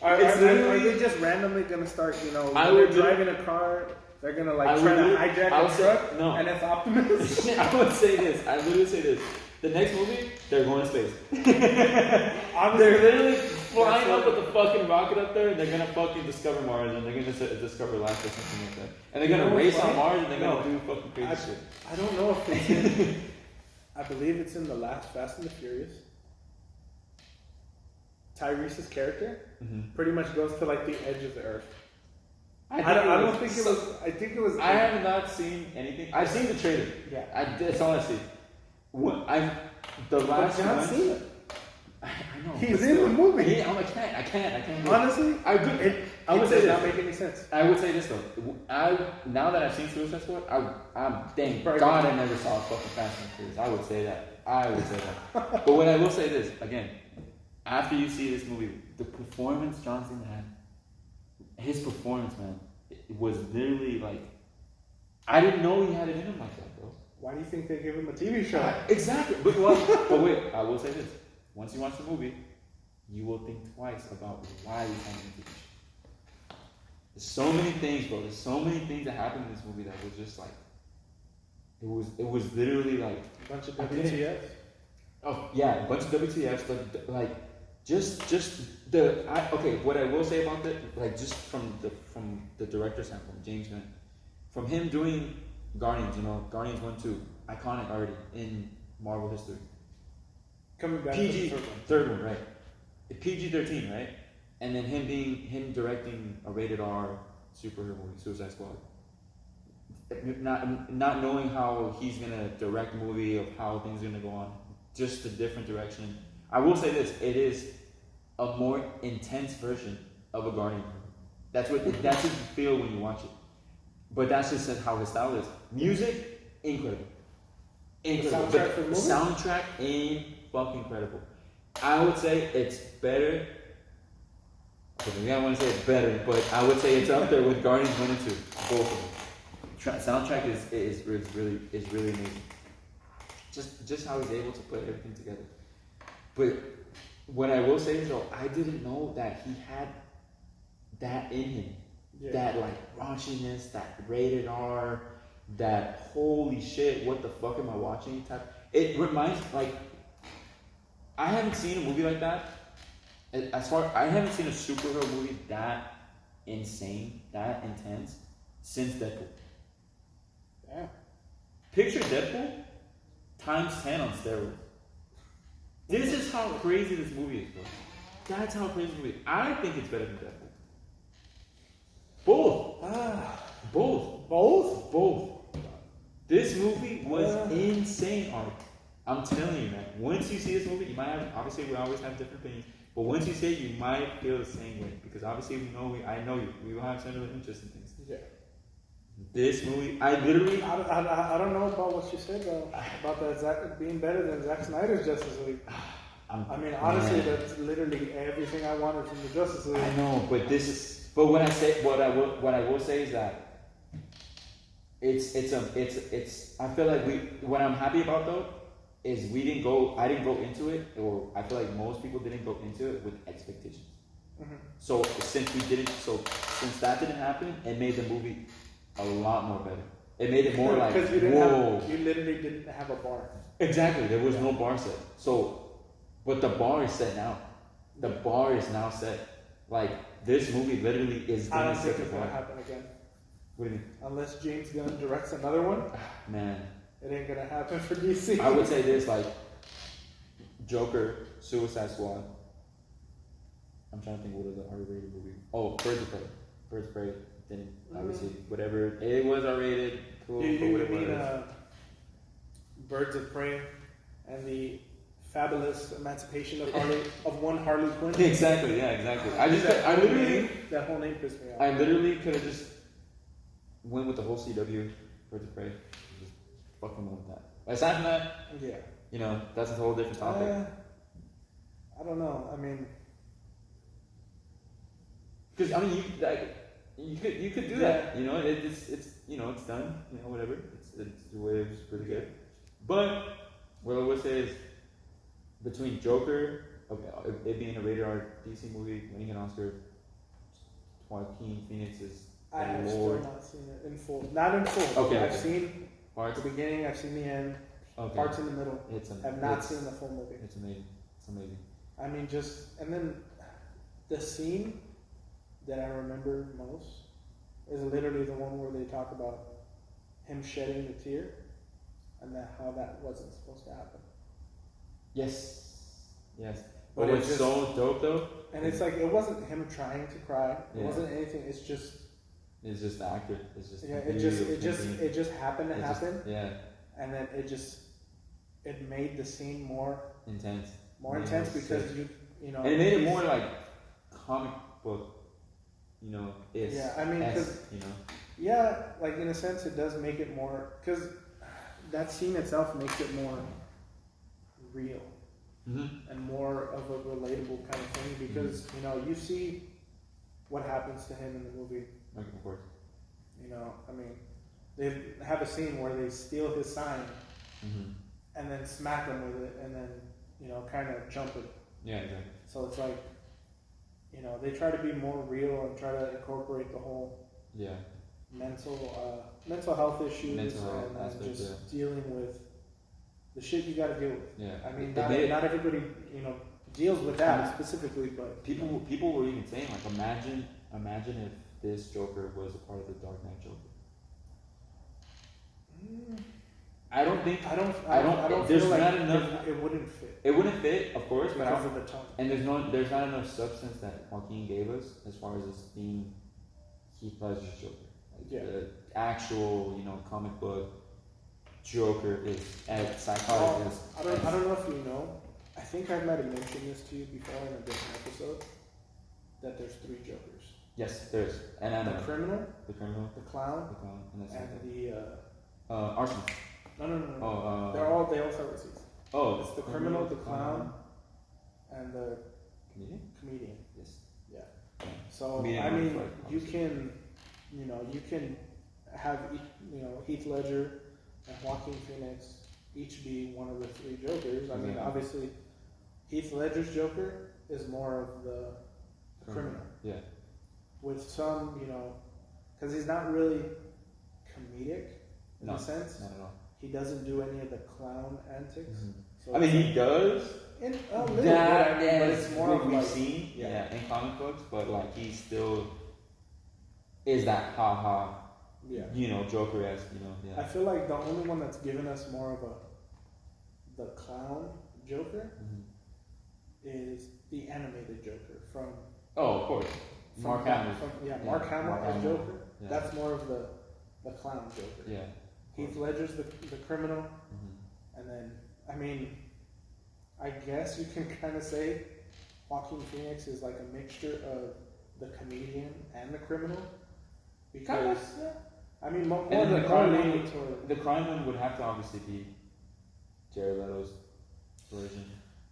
Are they just randomly gonna start? You know, when they're driving a car, they're gonna try to hijack a truck, and it's Optimus.
I would say this. I literally say this. The next movie, they're going to space.
They're literally
flying up with the fucking rocket up there, and they're gonna fucking discover Mars, and they're gonna discover life or something like that. And they're gonna race on Mars, and they're gonna do fucking crazy shit.
I don't know if it's in. I believe it's in the last Fast and the Furious. Tyrese's character pretty much goes to like the edge of the earth. I don't think it was. I think it was.
I have not seen anything. I've seen the trailer.
Yeah,
that's all I see. The last
but
one.
Seen it.
I know.
He's in the movie.
I can't.
Honestly,
I would say
does
this.
not make any sense.
I would say this though. Now that I've seen Suicide Squad, I'm thank God I never saw fucking Fast and Furious. I would say that. But when I will say this again, after you see this movie, the performance John Cena had, his performance, man, it was literally like, I didn't know he had it in him like that, bro.
Why do you think they give him a TV show?
Exactly. But wait, I will say this. Once you watch the movie, you will think twice about why he's having a TV show. There's so many things, bro. There's so many things that happened in this movie that was just like, it was literally like
a bunch of WTF.
Oh yeah, a bunch of WTFs, but like okay. What I will say about that, like just from the director's standpoint, James Gunn, from him doing Guardians, Guardians 1-2, iconic already in Marvel history.
Coming back
PG,
to the
third one, right? PG-13, right? And then him directing a rated R superhero movie, Suicide Squad. Not knowing how he's gonna direct a movie, of how things are gonna go on, just a different direction. I will say this: it is a more intense version of a Guardian movie. That's what you feel when you watch it. But that's just how his style is. Music, incredible. Soundtrack ain't fucking incredible. I would say it's better. Okay, maybe I want to say it's better, but I would say it's up there with Guardians 1 and 2, both of them. Soundtrack is really amazing. Just how he's able to put everything together. But what I will say is though, I didn't know that he had that in him. Yeah. That like raunchiness, that rated R, that holy shit, what the fuck am I watching type. It reminds like I haven't seen a movie like that. I haven't seen a superhero movie that insane, that intense since Deadpool.
Yeah.
Picture Deadpool times 10 on steroids. This is how crazy this movie is, bro. That's how crazy this movie is. I think it's better than Deadpool. Both. This movie was insane, Art. I'm telling you, man. Once you see this movie, you might have, obviously we always have different opinions, but once you see it, you might feel the same way. Because obviously I know you. We will have similar interests in things. Yeah. This movie, I don't know about what you said though, about that being better than Zack Snyder's Justice League. Honestly, that's literally everything I wanted from the Justice League. I know, but what I will say is that it's I feel like what I'm happy about though is I didn't go into it, or I feel like most people didn't go into it with expectations. Mm-hmm. So since that didn't happen, it made the movie a lot more better. It made it more like,
you literally didn't have a bar.
Exactly, there was no bar set. So, but the bar is set now. The bar is now set. Like, this movie literally is going to set the bar.
I don't think it's going to happen again.
What do you mean?
Unless James Gunn directs another one.
Man.
It ain't going to happen for DC.
I would say this, like, Joker, Suicide Squad. I'm trying to think what other R-rated movie. Oh, Birds of Prey. Birds of Prey. Then obviously whatever it was R-rated, cool.
You mean Birds of Prey and the fabulous emancipation of one Harley Quinn?
Exactly, yeah, exactly.
That whole name pissed me off.
I literally could have just went with the whole CW Birds of Prey. Just fucking went with that. Aside from that, yeah, that's a whole different topic.
I don't know.
Because you could do that, it's done, whatever. It's pretty good. But what I would say is, between Joker, it being a rated R DC movie, winning an Oscar, Joaquin Phoenix's
I have still not seen it in full. Not in full. Okay. I've seen parts. The beginning. I've seen the end. Okay. Parts in the middle. I've not seen the full movie.
It's amazing. It's amazing.
And then the scene that I remember most is literally the one where they talk about him shedding the tear and how that wasn't supposed to happen.
Yes.
But
But it's
just,
so dope though.
And it's like, it wasn't him trying to cry. It wasn't anything. It's just the actor. It's just it just happened to happen. And then it made the scene more intense. Because you know.
And it made it more like comic book. You know,
because like in a sense, it does make it more, because that scene itself makes it more real. Mm-hmm. And more of a relatable kind of thing, because you know, you see what happens to him in the movie.
Of course.
You know, I mean, they have a scene where they steal his sign and then smack him with it, and then, you know, kind of jump it.
Yeah, exactly.
So it's like, you know, they try to be more real and try to incorporate the whole mental health issues and just dealing with the shit you got to deal with.
Yeah,
I mean, not everybody, you know, deals with that specifically, but
people were even saying, like, imagine if this Joker was a part of the Dark Knight Joker. I don't
there's
feel like
not enough. It wouldn't fit.
It wouldn't fit, of course,
because of the tone.
And there's not enough substance that Joaquin gave us as far as this being Heath Ledger's Joker. Like the actual, you know, comic book Joker is as psychologist.
I don't know if you know. I think I might have mentioned this to you before in a different episode. That there's 3 Jokers.
Yes, there is. And
the criminal,
the
clown,
and
the
arsonist.
No. They all start with C's.
Oh,
it's the criminal, the clown, and the comedian.
Yes.
Yeah. So comedian, I mean, you can have, you know, Heath Ledger and Joaquin Phoenix each be one of the 3 Jokers. I mean, obviously, Heath Ledger's Joker is more of the criminal. Yeah. With some, you know, because he's not really comedic in a sense.
Not at all.
He doesn't do any of the clown antics. So
I mean, he does.
In a little bit, but it's more of
we've
like,
seen, in comic books, but like he still is that you know, Joker-esque, you know. Yeah.
I feel like the only one that's given us more of the clown Joker is the animated Joker from.
Oh, of course. Mark Hamill.
Mark Hamill as Joker. Yeah. That's more of the clown Joker. Yeah. Heath Ledger's the criminal, and then I mean, I guess you can kind of say Joaquin Phoenix is like a mixture of the comedian and the criminal, because I mean,
the crime one would have to obviously be Jared Leto's version.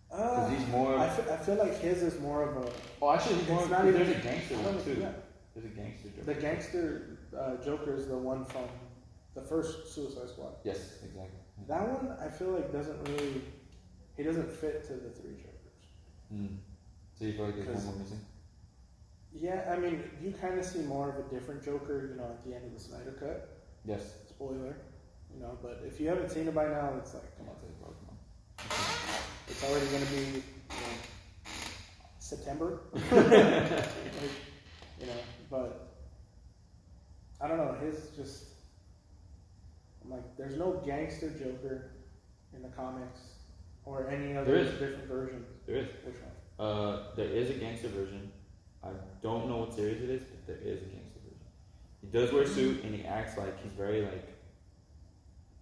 Because he's more.
I feel like his is more of a.
Oh, actually, he's more. There's a gangster one too.
Yeah.
There's a gangster Joker.
The gangster Joker is the one from the first Suicide Squad.
Yes, exactly.
That one I feel like he doesn't fit to the 3 Jokers.
So you feel like there's one more missing?
Yeah, I mean, you kind of see more of a different Joker, you know, at the end of the Snyder Cut.
Yes.
Spoiler, you know, but if you haven't seen it by now, it's like, come on. It's already going to be, you know, September. You know, but I don't know. His just, I'm like, there's no gangster Joker in the comics or any other different versions.
There is.
Which one?
There is a gangster version. I don't know what series it is, but there is a gangster version. He does wear a suit and he acts like he's very like,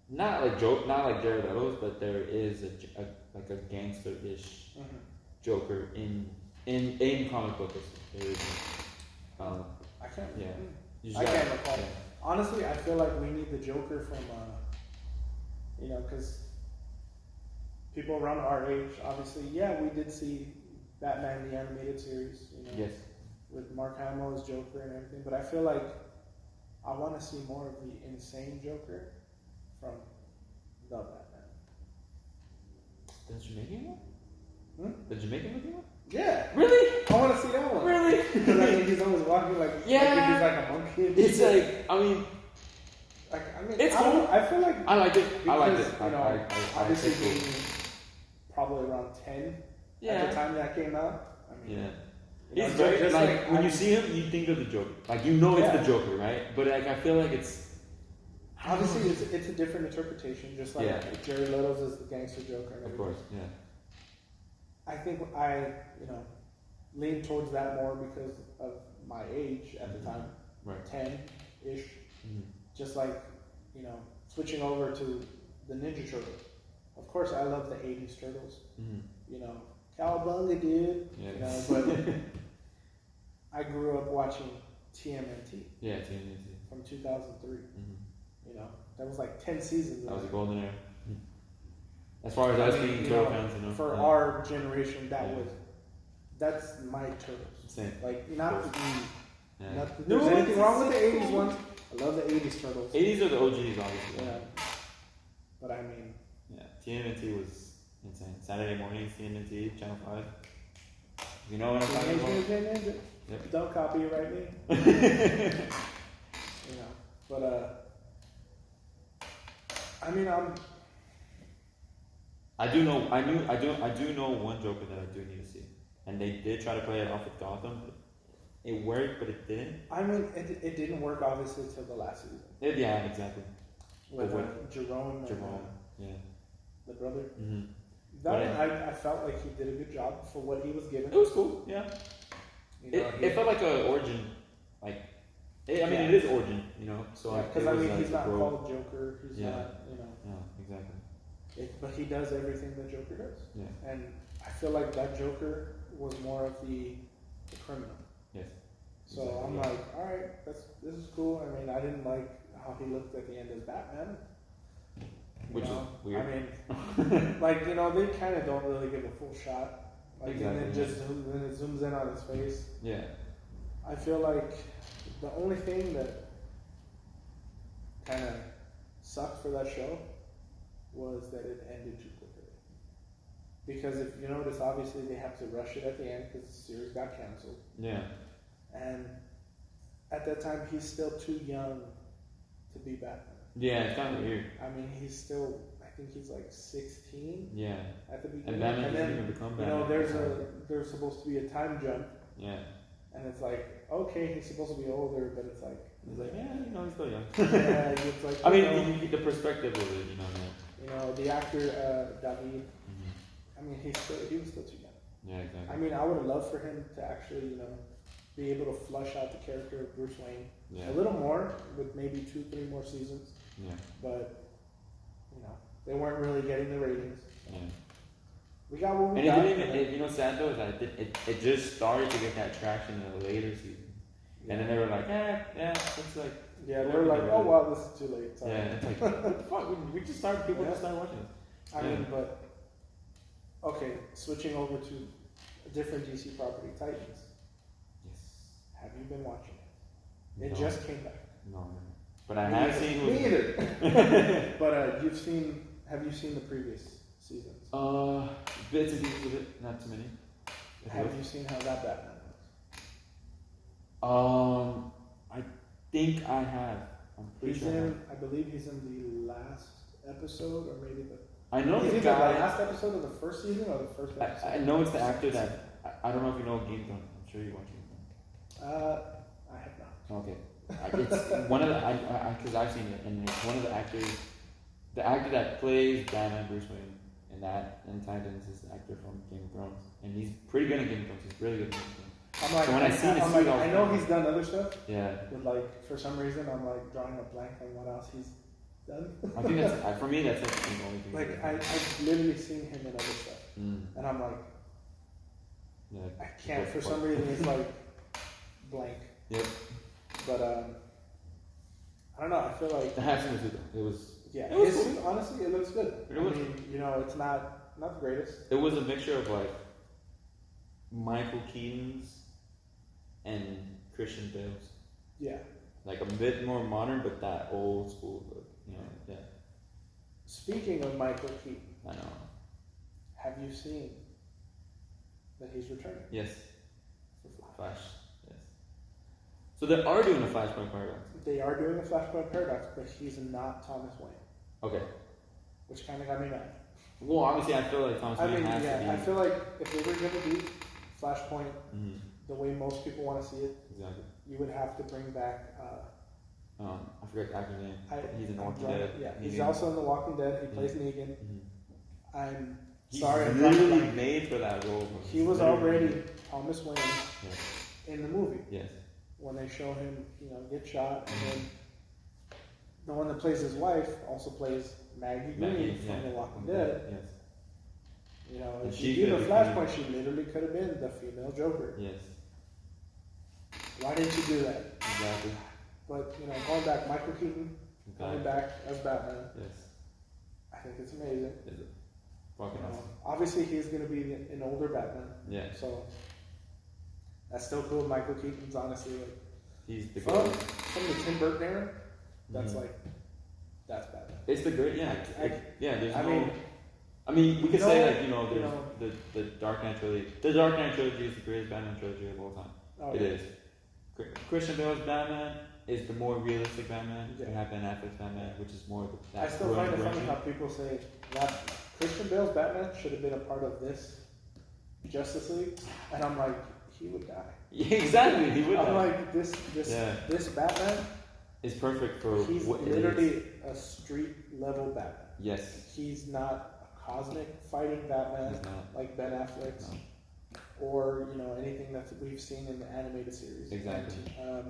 not like Jared Leto's, but there is a gangster-ish Joker in comic book history.
I can't.
Yeah.
I can't recall. Yeah. Honestly, I feel like we need the Joker from, you know, because people around our age, obviously, we did see Batman the Animated Series, you know,
yes,
with Mark Hamill as Joker and everything. But I feel like I want to see more of the insane Joker from the Batman.
The Jamaican one? The Jamaican looking one?
Yeah.
Really?
I want to see that one.
Really?
Because I think he's always walking like if he's like a monkey.
It's like, I mean, it's cool.
I feel like
I like it.
Because,
I like it.
You know, obviously being probably around 10 at the time that came out. I mean,
He's very
just
like when you see him, you think of the Joker. Like you know it's the Joker, right? But like I feel like it's
obviously it's a different interpretation. Just like Jared Leto's is the gangster Joker. And
of course, yeah.
I think I lean towards that more because of my age at the time,
right?
10-ish. Just like switching over to the Ninja Turtles. Of course, I love the '80s Turtles. Cowabunga, dude.
Yeah.
But I grew up watching TMNT.
Yeah, TMNT.
From 2003. That was like 10 seasons.
That was a golden era. As far as us being Turtle fans,
For our generation, that's my Turtles.
Same.
Like, not to be. If there's anything wrong with the '80s ones, I love the '80s Turtles.
'80s are the OGs, obviously.
Yeah. But I mean.
Yeah, TMNT was insane. Saturday mornings, TMNT, Channel 5. You know what I'm talking about?
Yep. Don't copyright me. But I mean,
I do know one Joker that I do need to see, and they did try to play it off with Gotham. But it worked, but it didn't.
I mean, it didn't work obviously till the last season.
Yeah, exactly.
With Jerome.
Yeah.
The brother.
Mm-hmm.
I felt like he did a good job for what he was given.
It was cool. Yeah. It felt like an origin, like. It is origin, So
because he's not called Joker. He's not,
Yeah, exactly.
But he does everything the Joker does.
Yeah.
And I feel like that Joker was more of the criminal.
Yes.
So I'm like, all right, this is cool. I mean, I didn't like how he looked at the end as Batman.
Which is weird.
I mean, they kind of don't really give a full shot. Like,
exactly.
And then it zooms in on his face.
Yeah.
I feel like the only thing that kind of sucked for that show was that it ended too quickly. Because if you notice, obviously they have to rush it at the end because the series got canceled.
Yeah.
And at that time, he's still too young to be Batman.
Yeah, it's kind of weird.
I mean, he's still, I think he's like 16.
Yeah.
At the beginning.
And Batman doesn't even become Batman.
There's supposed to be a time jump.
Yeah.
And it's like, okay, he's supposed to be older, but it's like...
He's like, he's still young.
Yeah, it's like...
I mean, the perspective of it,
the actor, David, I mean, he was still too young.
Yeah, exactly.
I mean, I would have loved for him to actually, be able to flush out the character of Bruce Wayne a little more, with maybe 2-3 more seasons.
Yeah.
But, they weren't really getting the ratings.
Yeah.
We got what we
and
got.
And it didn't even, sad though, is that it just started to get that traction in the later season. Yeah. And then they were like, it's like...
Yeah, they were like, oh, wow, this is too late. Sorry.
Yeah, it's like, what the fuck? We just started, people just started watching it.
I mean, but... Okay, switching over to a different DC property, Titans.
Yes.
Have you been watching it? It
No.
just came back.
No. But I have seen...
Me either. But have you seen the previous seasons?
Bits and pieces of it, not too many.
Have you seen how that Batman
was? I think I have. I'm pretty sure.
I believe he's in the last episode, or maybe the...
I know
is
the
it
guy...
the last episode of the first season, or the first episode?
I know it's the actor that... I don't know if you know Game Thrones. I'm sure you watch Game Thrones.
I have not.
Okay. It's one of the... Because I've seen it, and it's one of the actors... The actor that plays Batman, Bruce Wayne, and Titans is the actor from Game of Thrones. And he's pretty good at Game of Thrones. He's really good at Game of Thrones.
I'm like,
so when I seen his suit,
I know he's done other stuff.
Yeah.
But for some reason, I'm drawing a blank on what else he's done.
I think that's for me. That's the only thing.
I've literally seen him in other stuff, and I'm like, I can't. For some reason, it's blank. Yep. But I don't know. I feel like
the half season though. It was.
Yeah.
It was cool.
Honestly, it looks good. I mean, it's not the greatest.
It was a mixture of Michael Keaton's and Christian Bale's.
Yeah.
A bit more modern, but that old school look. Yeah.
Speaking of Michael Keaton,
I know.
Have you seen that he's returning?
Yes.
For
Flash. Yes. So they are doing a Flashpoint Paradox.
They are doing a Flashpoint Paradox, but he's not Thomas Wayne.
Okay.
Which kind of got me mad.
Well, obviously, I feel like Thomas Wayne has to be.
I feel like if they were going to do Flashpoint, the way most people want to see it,
Exactly.
you would have to bring back.
I forget the actor's name. He's in The Walking Dead.
Yeah, he's also in The Walking Dead. He plays Negan. I'm sorry, I'm
literally made for that role. Bro.
He was already Thomas Wayne in the movie.
Yes.
When they show him, get shot, and then the one that plays his wife also plays Maggie Green from The Walking Dead.
Yes.
If you do the Flashpoint, she literally could have been the female Joker.
Yes.
Why didn't you do that?
Exactly.
But going back, Michael Keaton coming back as Batman.
Yes.
I think it's amazing.
Is it? Fucking awesome.
Obviously, he's going to be an older Batman.
Yeah.
So that's still cool. Michael Keaton's honestly
he's the
from the Tim Burton era. That's that's Batman.
It's the great. Yeah. There's we could say the Dark Knight trilogy. The Dark Knight trilogy is the greatest Batman trilogy of all time. Oh, it is. Christian Bale's Batman is the more realistic Batman. You have Ben Affleck's Batman, which is more.
I still find it funny how people say that Christian Bale's Batman should have been a part of this Justice League, and I'm like, he would die.
Yeah, exactly, he would die.
I'm like, this Batman
is perfect for
he's
what
literally a street level Batman.
Yes.
He's not a cosmic fighting Batman like Ben Affleck's.
No.
Or anything that we've seen in the animated series,
exactly,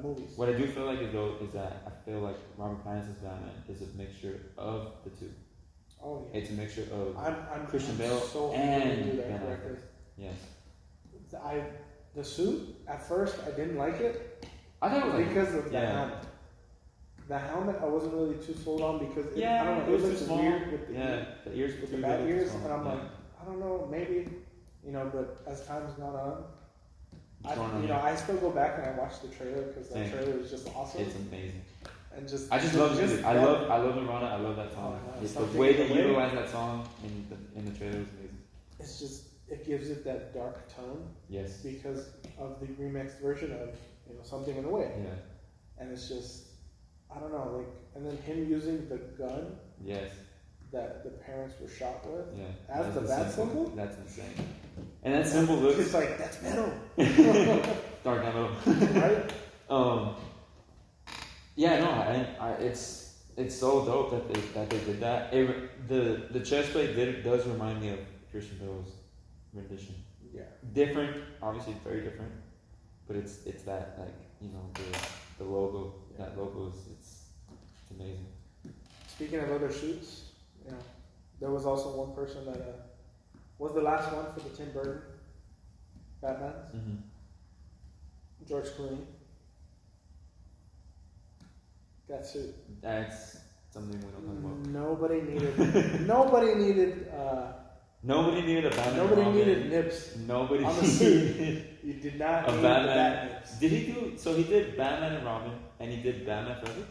movies.
What I do feel like is that I feel like Robert Pattinson's Batman is a mixture of the two.
Oh yeah,
it's a mixture of
I'm
Christian Bale
so
and Ben Affleck. Yes. The suit at first I didn't like it. I thought it was
because of the helmet. The helmet I wasn't really too sold on because I don't know,
it was too small.
Weird with
the ears
with the bat ears, and I'm like, I don't know, maybe. But as time's gone on, I still go back and I watch the trailer because that trailer is just awesome.
It's amazing.
And I
just love it. I love Nirvana. I love that song. It's the way they utilize that song in the trailer is amazing.
It's just it gives it that dark tone.
Yes. Because
of the remixed version of Something in the Way.
Yeah.
And it's just I don't know, and then him using the gun.
Yes.
That the parents were shot with.
Yeah.
As the bat symbol.
That's insane. And that symbol looks.
It's like that's metal.
Dark metal.
Right.
It's so dope that they did that. The chest plate does remind me of Christian Bale's rendition.
Yeah.
Different, obviously very different, but it's that the logo. Yeah. That logo is it's amazing.
Speaking of other shoots, there was also one person that was the last one for the Tim Burton Batmans.
Mm-hmm.
George Clooney. That suit.
That's something we don't talk about.
Nobody needed a Batman. Nobody needed nips.
Nobody
on the suit. You did not need
Batman.
The bat nips.
Did he do? So he did Batman and Robin, and he did Batman Forever.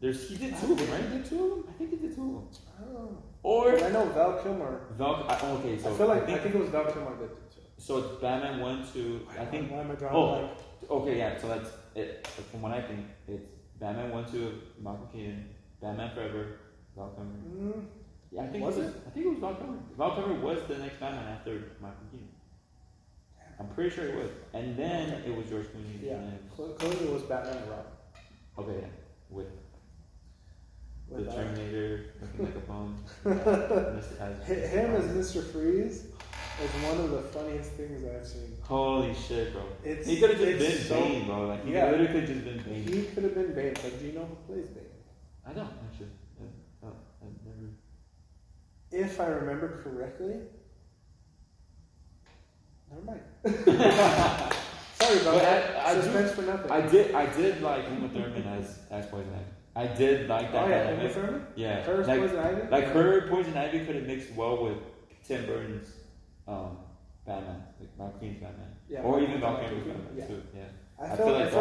He did two of them, right? He did two of them. I think he did two of them.
Oh.
Or
I know Val Kilmer.
Okay, so
I think it was Val Kilmer that did two.
So it's Batman 1, 2. I think.
Why am I drawing
okay, yeah. So that's it. From what I think, it's Batman 1, 2 of Michael Keaton, Batman Forever, Val Kilmer. Yeah, I think
was it?
I think it was Val Kilmer. Val Kilmer was the next Batman after Michael Keaton. I'm pretty sure it was. And then it was George Clooney.
Yeah. Clooney was Batman and Robin.
Okay, yeah. With the Terminator looking like a bum.
Him as Mr. Freeze is one of the funniest things I've seen.
Holy shit, bro. He could have just been Bane, bro. He literally could have just been Bane.
He could have been Bane. Do you know who plays Bane?
I don't, actually. I've never.
If I remember correctly. Never mind. Sorry about that. Suspense for nothing.
I did like Uma Thurman as Poison Ivy. I did like that.
Oh yeah, Uma Thurman?
Yeah.
Her Poison Ivy?
Her Poison Ivy could have mixed well with Tim Burton's Batman, like Michael Keaton's Batman. Yeah, or even Val Kilmer's Batman too. Yeah.
I feel like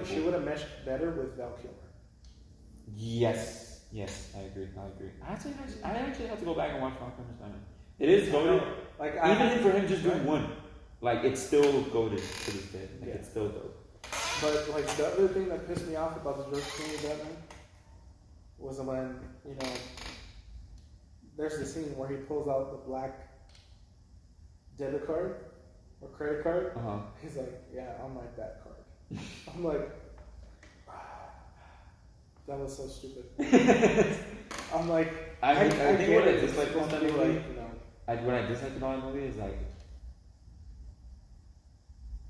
she would have meshed better with Val Kilmer.
Yes, I agree. I actually have to go back and watch Val Kilmer's Batman. It is goated. Even for him just doing one. It's still goated to this day. It's still dope.
But the other thing that pissed me off about the George Clooney Batman was when there's the scene where he pulls out the black debit card or credit card.
Uh-huh.
He's like, yeah, on my back card. I'm like, that was so stupid. I'm like,
I think what I dislike
about
about that movie,
you know.
what I dislike about that movie is like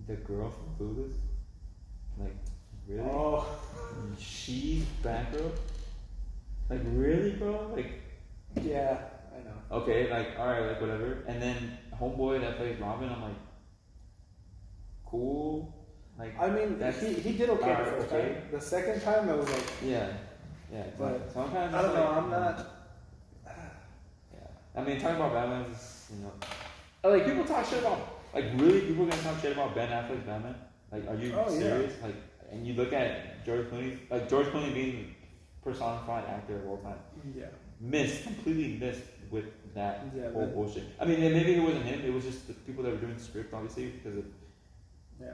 the girl from Clueless. Like, really?
Oh.
She's bad, bro? Like, really, bro? Like,
yeah, I know.
Okay, like, alright, like, whatever. And then Homeboy that plays Robin, I'm like, cool. Like,
I mean, he did okay the first
okay.
time. The second time, I was like,
yeah, exactly.
But
Sometimes
I don't know.
like,
I'm not.
Yeah, I mean, talking about Batman is, you know, like people talk shit about, like, really, people gonna talk shit about Ben Affleck's Batman. Like, are you serious? Yeah. Like, and you look at George Clooney being personified actor of all time.
Yeah.
Completely missed with that whole bullshit. I mean, and maybe it wasn't him. It was just the people that were doing the script, obviously, because of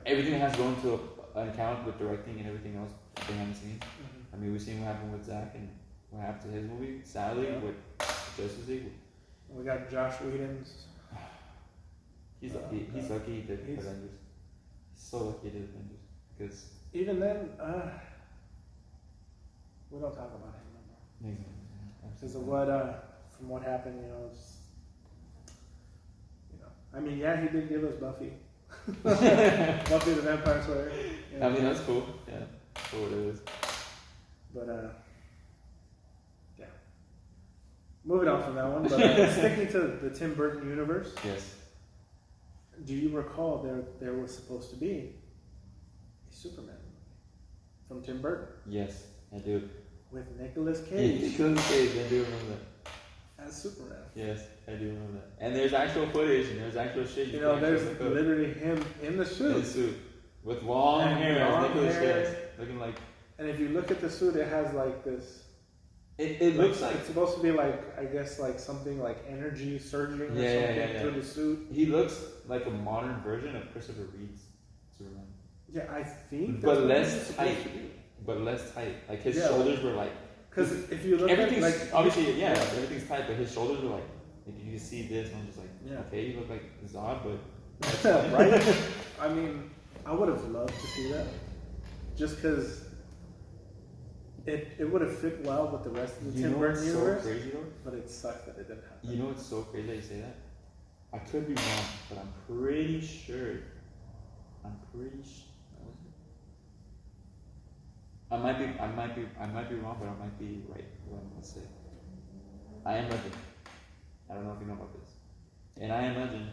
everything that has to go into an account with directing and everything else behind the scenes. Mm-hmm. I mean, we've seen what happened with Zach and what happened to his movie. Sadly, with Justice League.
We got Josh Whedon's.
He's lucky. He's lucky he did Avengers. He's so lucky he did Avengers. Because
even then, we don't talk about him no more. Because of what, from what happened, you know, I mean, yeah, he did give us Buffy. Buffy the Vampire Slayer. You know?
I mean, that's cool. Yeah, that's cool it is.
But, yeah. Moving on from that one, but sticking to the Tim Burton universe.
Yes.
Do you recall there was supposed to be a Superman from Tim Burton?
Yes, I do.
With Nicolas Cage.
Yeah, Nicolas Cage, I do remember that.
As Superman.
Yes, I do remember that. And there's actual footage and there's actual shit.
You know, there's literally him in the suit.
In the suit. With long hair as Nicolas Cage. Looking like...
And if you look at the suit, it has like this...
It looks like...
It's supposed to be like, I guess, like something like energy surging or something through the suit.
He looks like a modern version of Christopher Reeve's Superman.
Yeah, I think
that's but less tight. But less tight. Like his shoulders were like...
Because if you look at
everything's
like...
Obviously, everything's tight, but his shoulders were like you can see this, and I'm just like, okay, you look like Zod, but...
Right? I mean, I would have loved to see that. Just because... It would have fit well with the rest of the Tim Burton universe.
So crazy though?
But it sucked that it didn't happen.
You know what's so crazy that you say that? I could be wrong, but I'm pretty sure. I might be wrong, but I might be right. What I'm gonna say. I Am Legend. I don't know if you know about this. In I Am Legend,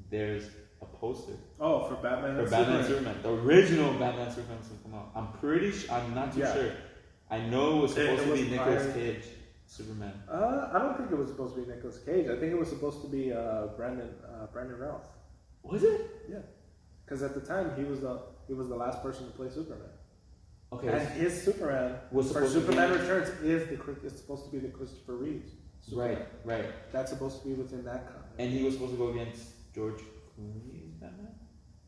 there's a poster.
Oh, for Batman.
For Batman and Superman. The original Batman Superman was come out. I'm pretty sure. I'm not too sure. I know it was supposed to be Nicolas Cage, Superman.
I don't think it was supposed to be Nicolas Cage. I think it was supposed to be Brandon Routh.
Was it?
Yeah, because at the time he was the last person to play Superman.
Okay.
And his Superman for Superman Returns is supposed to be the Christopher Reeves Superman.
Right.
That's supposed to be within that comic.
And he was supposed to go against George Clooney's Batman.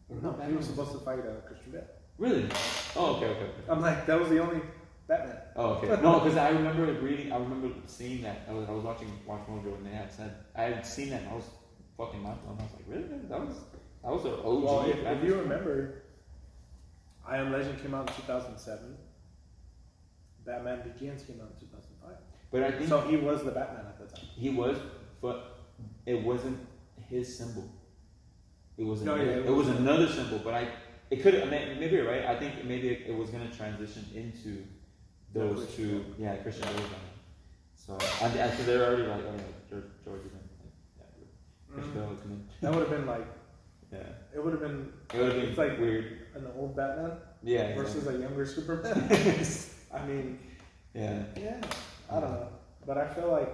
No, he was supposed to fight Christian Bale.
Really? Oh, okay.
I'm like, that was the only Batman.
Oh, okay. No, because I remember seeing that. I was watching Watch Mojo and I had seen that and I was fucking laughing. I was like, really? That was an OG.
Well, if you remember, I Am Legend came out in 2007. Batman Begins came out in 2005.
But I think
so. He was the Batman at the time.
He was, but it wasn't his symbol. It was it was another symbol. But it could maybe you're right. I think maybe it was gonna transition into those two. Yeah, Christian Bale. So because they're already like, George Christian Bale was coming.
That would have been like.
Yeah.
It would have been.
It's
like
weird.
An old Batman.
Yeah.
Versus a younger Superman. I mean.
Yeah.
Yeah. I don't know, but I feel like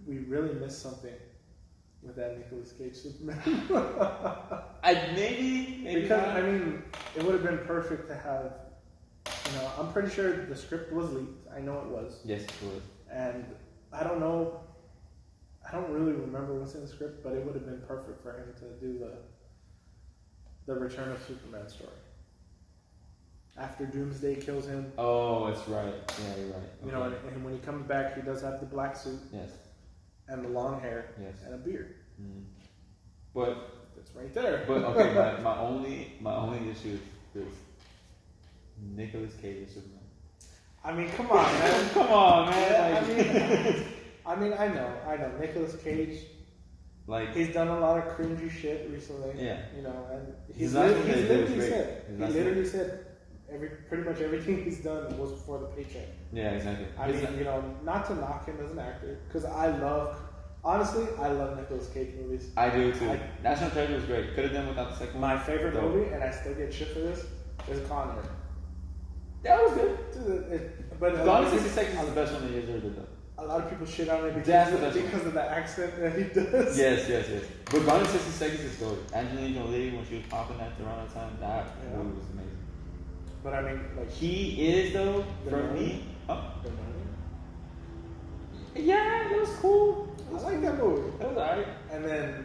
we really missed something with that Nicolas Cage Superman.
Maybe
because not. I mean, it would have been perfect to have. You know, I'm pretty sure the script was leaked. I know it was.
Yes, it was.
And I don't know. I don't really remember what's in the script, but it would have been perfect for him to do the Return of Superman story. After Doomsday kills him.
Oh, that's right. Yeah, you're right. Okay.
You know, and when he comes back, he does have the black suit.
Yes.
And the long hair.
Yes.
And a beard.
Mm. But
It's right there.
But okay, my only issue is this: Nicolas Cage is Superman.
I mean, come on, man.
Come on, man.
Yeah, I mean, I know. Nicolas Cage,
like,
he's done a lot of cringy shit recently.
Yeah.
You know, and
His
he
last movie
literally said pretty much everything he's done was for the paycheck.
Yeah, exactly.
I mean, you know, not to knock him as an actor, because I love Nicolas Cage movies.
I do too. National Treasure was great. Could have done without the second one.
My favorite movie, and I still get shit for this, is Con Air.
That was good.
But
Gone in 60 Seconds is the best one that he's ever done.
A lot of people shit on it
That's
because of the accent that he does.
Yes. But Gone in 60 Seconds is good. Angelina Jolie, when she was popping that around the time, that movie was amazing.
But I mean, like,
he is though for me. Huh? Yeah, it was cool.
I like that movie.
It was alright.
And then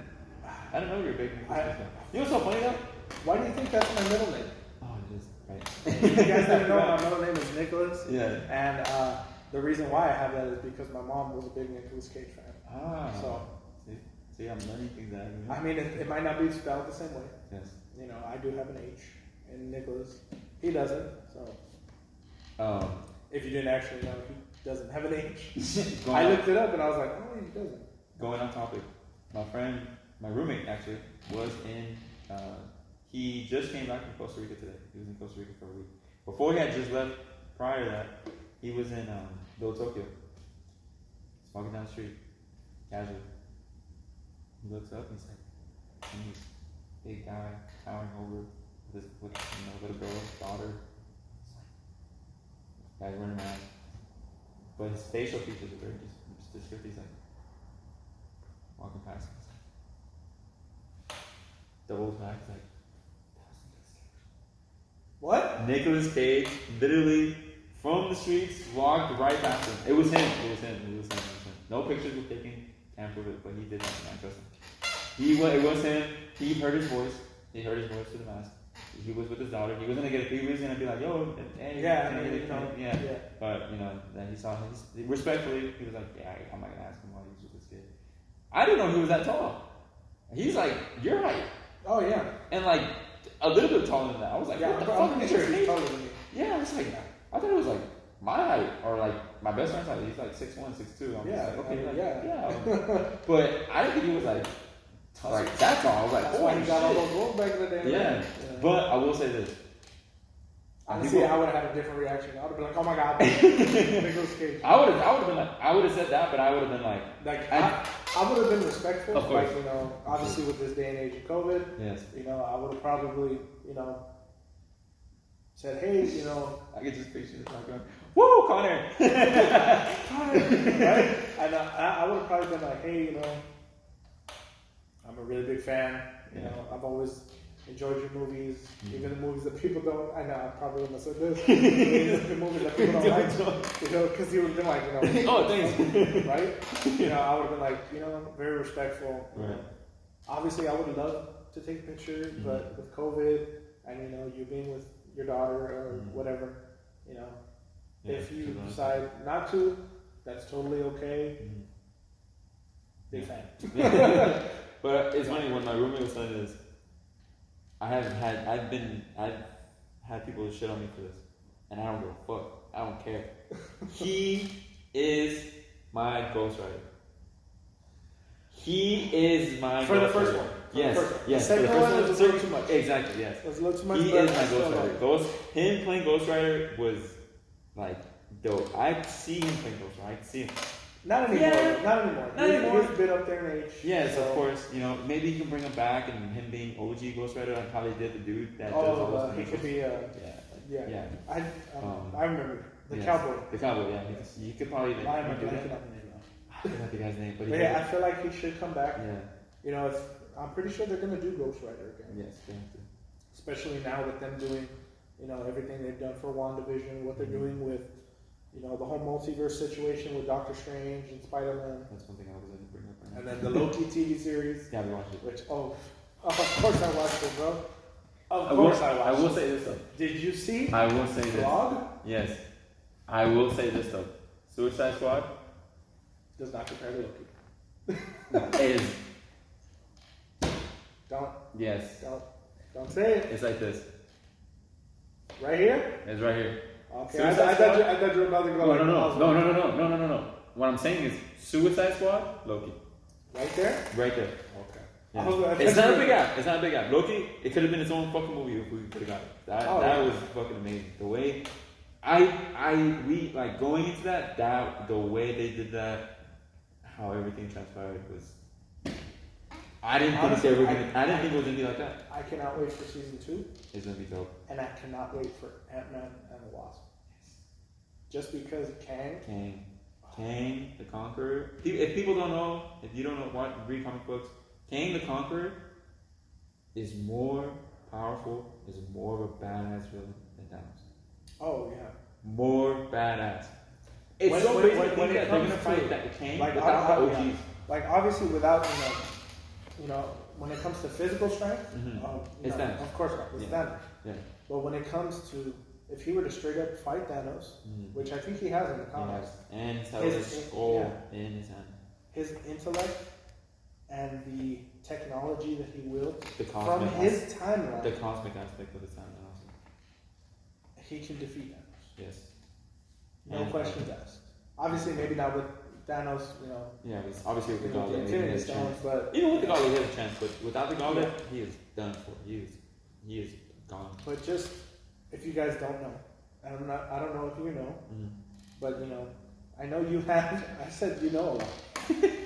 I don't know you're a big Nicolas Cage fan. You know what's so funny though?
Why do you think that's my middle name?
Oh, it is right.
If you guys didn't know, my middle name is Nicholas.
Yeah.
And the reason why I have that is because my mom was a big Nicolas Cage fan.
Ah.
So
see, I'm learning things out of you.
I mean, it might not be spelled the same way.
Yes.
You know, I do have an H in Nicholas. He doesn't. So if you didn't actually know, he doesn't have an H. I looked it up and I was like, oh, he doesn't.
Going on topic, my roommate actually was in. He just came back from Costa Rica today. He was in Costa Rica for a week. Before he had just left, prior to that, he was in Little Tokyo. He's walking down the street, casually. He looks up and he's like, and he's a big guy towering over with little girl, daughter. Guy's wearing a mask, but his facial features are very descriptive. He's like walking past him, doubles back, he's like,
What?
Nicolas Cage literally from the streets walked right past him. It was him. No pictures were taken, can't prove it, but he did that. I trust him. It was him. He heard his voice. Through the mask. He was with his daughter. He was gonna be like, yo, hey, yeah. But then he saw him. Respectfully, he was like, yeah, I'm not gonna ask him why he's with this kid. I didn't know he was that tall. He's like your height.
Oh yeah.
And like a little bit taller than that. I was like, what the fuck is
sure he's taller than me.
Yeah, I was like, I thought it was like my height or like my best friend's height. He's like 6'1", 6'2". I'm just like, okay, yeah. But I didn't think he was like that tall. I was like,
that's why he got all those goals back in the day.
Yeah. But I will say this.
Honestly, I would have had a different reaction. I would have been like, oh my god, Nicolas Cage.
I would have been like, I would have said that, but I would have been like
I would have been respectful.
Of course.
Like, obviously with this day and age of COVID,
yes.
I would have probably, said, hey,
I could just picture the talk going, woo, Connor!
right? And I would have probably been like, hey, I'm a really big fan. I've always enjoyed your movies, even the movies that people don't. I know I probably wouldn't have said this. The movies that people don't like, because he would have been like,
oh, thanks,
right? I would have been like, very respectful.
Right.
Obviously, I would love to take pictures, but with COVID and you being with your daughter or whatever, if you decide not to, that's totally okay. Big fan.
But it's funny when my roommate was saying this. I've had people shit on me for this, and I don't give a fuck. I don't care. He is my ghostwriter. He is my
for the first one.
Yes.
The second one was a little too much.
Exactly. Yes.
It was a little too much.
He is my ghostwriter. Him playing ghostwriter was like dope. I see him playing ghostwriter. I see him.
Not anymore.
Yeah.
Not anymore. He's a bit up there in age.
Yes, of course. Maybe you can bring him back, and him being OG ghostwriter, like how they did the dude that does all those
he could be. Yeah. I remember the cowboy.
The cowboy. Yeah. He could probably.
I am blanking on the name now.
I forgot the guy's name, but
I feel like he should come back.
Yeah.
I'm pretty sure they're gonna do Ghostwriter again.
Yes, they have to.
Especially now with them doing, everything they've done for WandaVision, what they're doing with, the whole multiverse situation with Doctor Strange and Spider-Man.
That's one thing I was going to bring up.
And then the Loki TV series.
Yeah, we watched it.
Which, of course I watched it, bro. Of course I watched it.
I will say this though.
Did you see?
I will say this.
Vlog?
Yes. I will say this though. Suicide Squad
does not compare to Loki.
is Yes.
Don't say it.
It's like this.
Right here?
It's right here.
Okay,
Suicide
I thought you were about to go
No. What I'm saying is Suicide Squad, Loki.
Right there?
Right there.
Okay.
Yeah. It's not a big gap. It's not a big gap. Loki, it could have been its own fucking movie if we could have got it. That was fucking amazing. The way we like going into that the way they did that, how everything transpired was. I didn't think it was gonna be like that.
I cannot wait for season 2.
It's gonna be dope.
And I cannot wait for Ant-Man and the Wasp. Just because Kang, the Conqueror. If people don't know, if you don't know, read comic books. Kang the Conqueror is more powerful, is more of a badass villain than Thanos. Oh yeah.
More badass. It's so crazy to think that they're gonna fight that Kang without the OGs.
Yeah. Like obviously without when it comes to physical strength,
it's Thanos.
Of course not. It's Thanos.
Yeah.
But when it comes to if he were to straight up fight Thanos, which I think he has in the comics,
and his skull in his hand,
his intellect and the technology that he wields
from
his timeline,
the cosmic aspect of his timeline, also,
he can defeat Thanos.
Yes.
No questions asked. Obviously, maybe not with Thanos,
Yeah, obviously with the gauntlet,
Infinity Stones, but
even with the gauntlet, he has a chance. But without the gauntlet, he is done for. He is gone.
But just if you guys don't know, and I don't know if you know, but I know you have. I said you know a lot.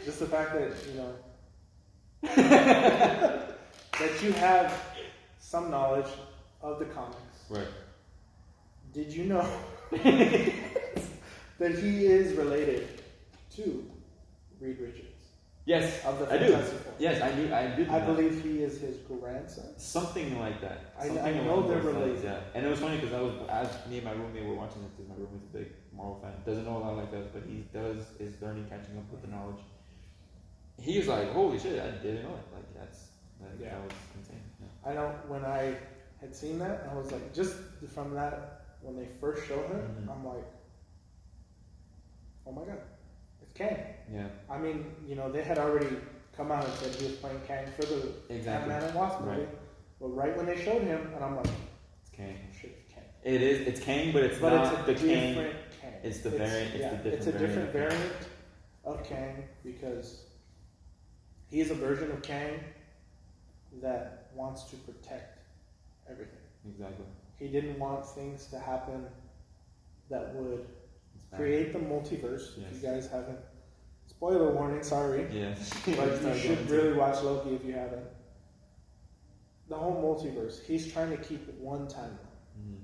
Just the fact that that you have some knowledge of the comics.
Right.
Did you know that he is related to Reed Richards?
Yes,
of the
I do.
Fantastic Four.
Yes, I do.
I believe he is his grandson.
Something like that.
I know they're related.
Yeah, and it was funny because as me and my roommate were watching it, because my roommate's a big Marvel fan, doesn't know a lot like us, but he is learning, catching up with the knowledge. He was like, "Holy shit, I didn't know it." Like that was insane. Yeah.
I know when I had seen that, I was like, just from that when they first showed him, I'm like, oh my god, it's Kang.
Yeah.
I mean, they had already come out and said he was playing Kang for the Ant-Man and Wasp movie.
Right.
But right when they showed him, and I'm like,
it's Kang.
Shit, it's Kang.
It is. It's Kang, but it's not
it's
the
Kang.
It's the variant.
It's a different variant of Kang because he is a version of Kang that wants to protect everything.
Exactly.
He didn't want things to happen that would create the multiverse.
Yes.
If you guys haven't, spoiler warning, sorry.
Yes.
But you should really watch Loki if you haven't. The whole multiverse, he's trying to keep one timeline.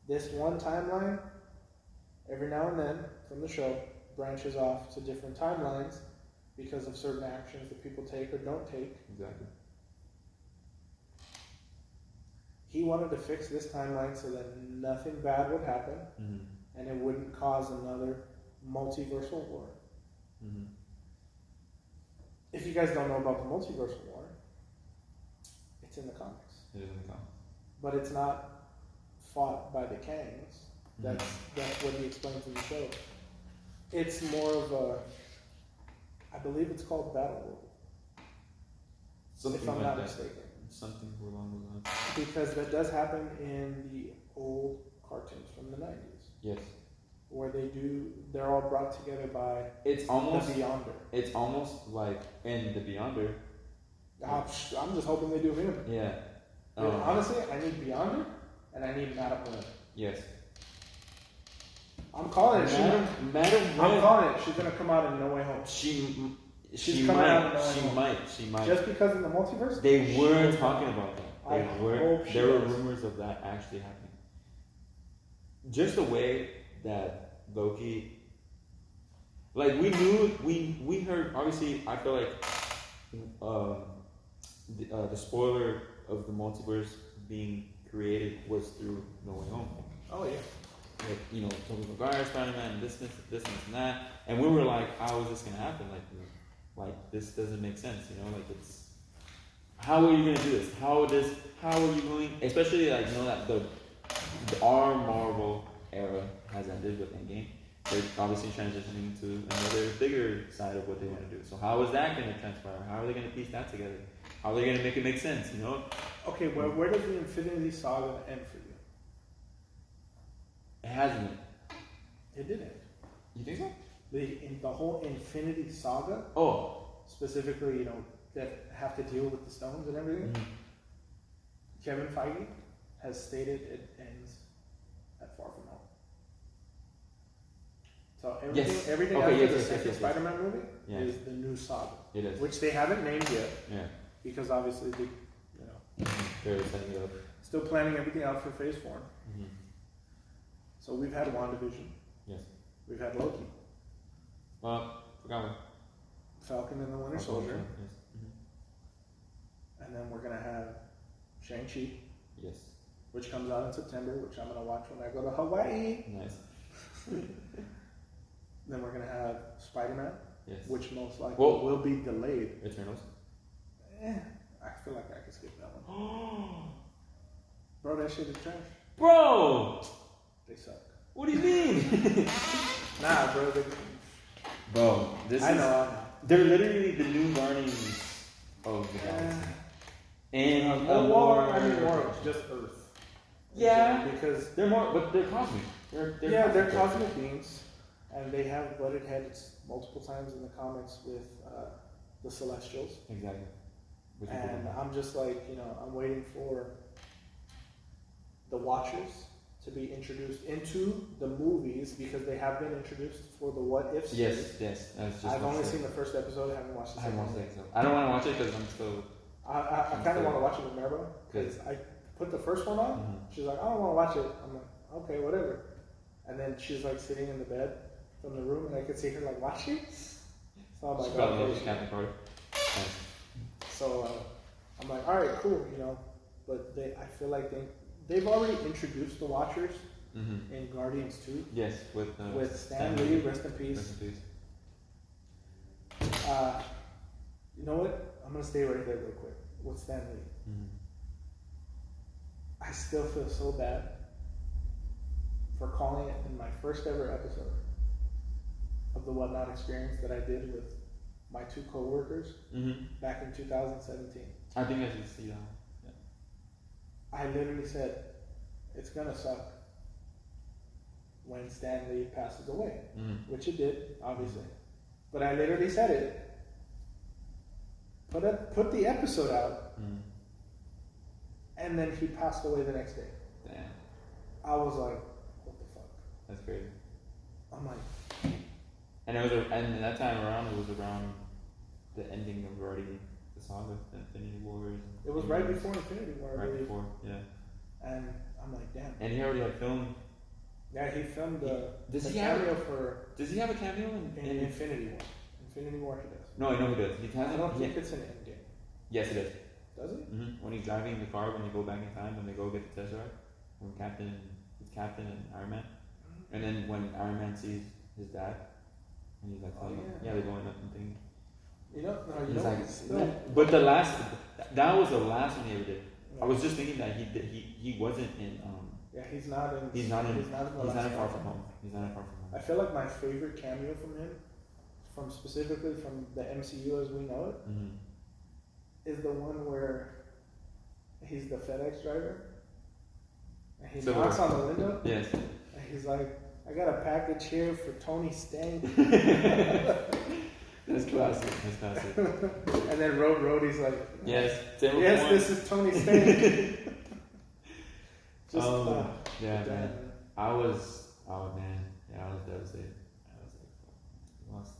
This one timeline, every now and then, from the show, branches off to different timelines because of certain actions that people take or don't take.
Exactly.
He wanted to fix this timeline so that nothing bad would happen and it wouldn't cause another multiversal war. If you guys don't know about the multiversal war, it's in the comics.
It is in the comics.
But it's not fought by the Kangs. That's what he explains in the show. It's more of a, I believe it's called Battle World.
Something
if I'm
like
not
that.
Mistaken.
Something along those lines.
Because that does happen in the old cartoons from the 90s.
Yes.
Where they're all brought together by
the
Beyonder.
It's almost like in the Beyonder.
I'm just hoping they do him.
Yeah.
Honestly, I need Beyonder and I need Madam Web.
Yes.
I'm calling it.
Madam Web.
I'm calling it. She's gonna come out in No Way Home.
She might.
Just because in the multiverse?
They were talking about that. There were rumors of that actually happening. Just the way that Loki, like we heard. Obviously, I feel like the spoiler of the multiverse being created was through No Way Home.
Oh yeah.
Like, Tobey Maguire, Spider-Man, this and that, and we were like, how is this gonna happen? Like this doesn't make sense, like it's, how are you gonna do this? How are you going, especially that our Marvel era has ended with Endgame. They're obviously transitioning to another bigger side of what they want to do. So how is that gonna transpire? How are they gonna piece that together? How are they gonna make it make sense? You know?
Okay, well, where does the Infinity Saga end for you?
It hasn't.
It didn't.
You think so?
The whole Infinity Saga,
Oh.
specifically, you know, that have to deal with the stones and everything.
Mm-hmm.
Kevin Feige has stated it ends at Far From Home. So everything after the second Spider-Man movie is the new saga.
It is.
Which they haven't named yet.
Yeah.
Because obviously they, you know,
they're setting it up.
Still planning everything out for Phase 4.
Mm-hmm.
So we've had WandaVision.
Yes.
We've had Loki.
Forgot one.
Falcon and the Winter Soldier.
Yes. Mm-hmm.
And then we're gonna have Shang-Chi.
Yes.
Which comes out in September, which I'm gonna watch when I go to Hawaii.
Nice.
Then we're gonna have Spider-Man.
Yes.
Which most likely will be delayed.
Eternals.
I feel like I could skip that one. Bro, that shit is trash.
Bro!
They suck.
What do you mean?
Nah, bro.
Bro, I know. They're literally the new Guardians of the Galaxy. And
more of just Earth.
Yeah.
Because
they're more, but they're cosmic.
They're cosmic beings. And they have butted heads multiple times in the comics with the Celestials.
Exactly.
And I'm just like, you know, I'm waiting for the Watchers to be introduced into the movies because they have been introduced for the What If series.
Yes.
I've only seen the first episode. I haven't watched the second one.
I don't want to watch it because I'm still...
I kind of want to watch it with Maribel because I put the first one on. Mm-hmm. She's like, I don't want to watch it. I'm like, okay, whatever. And then she's like sitting in the bed from the room and I could see her like watching. So I'm like, okay. So I'm like, all right, cool, you know. But I feel like they've already introduced the Watchers in Guardians 2.
Yes, with
Stan Lee, rest in peace.
Rest in peace.
You know what? I'm gonna stay right there real quick with Stan Lee. Mm-hmm. I still feel so bad for calling it in my first ever episode of the WhatNot experience that I did with my 2 coworkers back in 2017.
I think I should see that. Yeah.
I literally said, it's gonna suck when Stan Lee passes away, which it did, obviously. But I literally said it. Put the episode out, and then he passed away the next day.
Damn.
I was like, what the fuck?
That's crazy.
I'm like,
and that time around, it was around the ending of already the saga, the Infinity Wars.
It was right before Infinity War, I believe.
Before, yeah.
And I'm like, damn.
And he already had filmed.
Yeah, he filmed the
cameo
for.
Does he have a cameo
in Infinity War? Infinity War, he does.
No, I know he does.
I don't think it's an Endgame.
Yes, it is.
Does it?
Mm-hmm. When he's driving the car, when they go back in time, when they go get the Tesseract, when Captain and Iron Man, and then when Iron Man sees his dad, and he's like, they're going up and things.
You know,
but that was the last one he ever did. Yeah. I was just thinking that he wasn't in.
He's not in.
He's not in Far From Home.
I feel like my favorite cameo from him, specifically from the MCU as we know it, is the one where he's the FedEx driver and he knocks on the window.
Yes.
And he's like, I got a package here for Tony Stank.
That's classic.
And then Rhodey's like,
yes,
this is Tony Stank.
Man. I was devastated. I was like, we lost.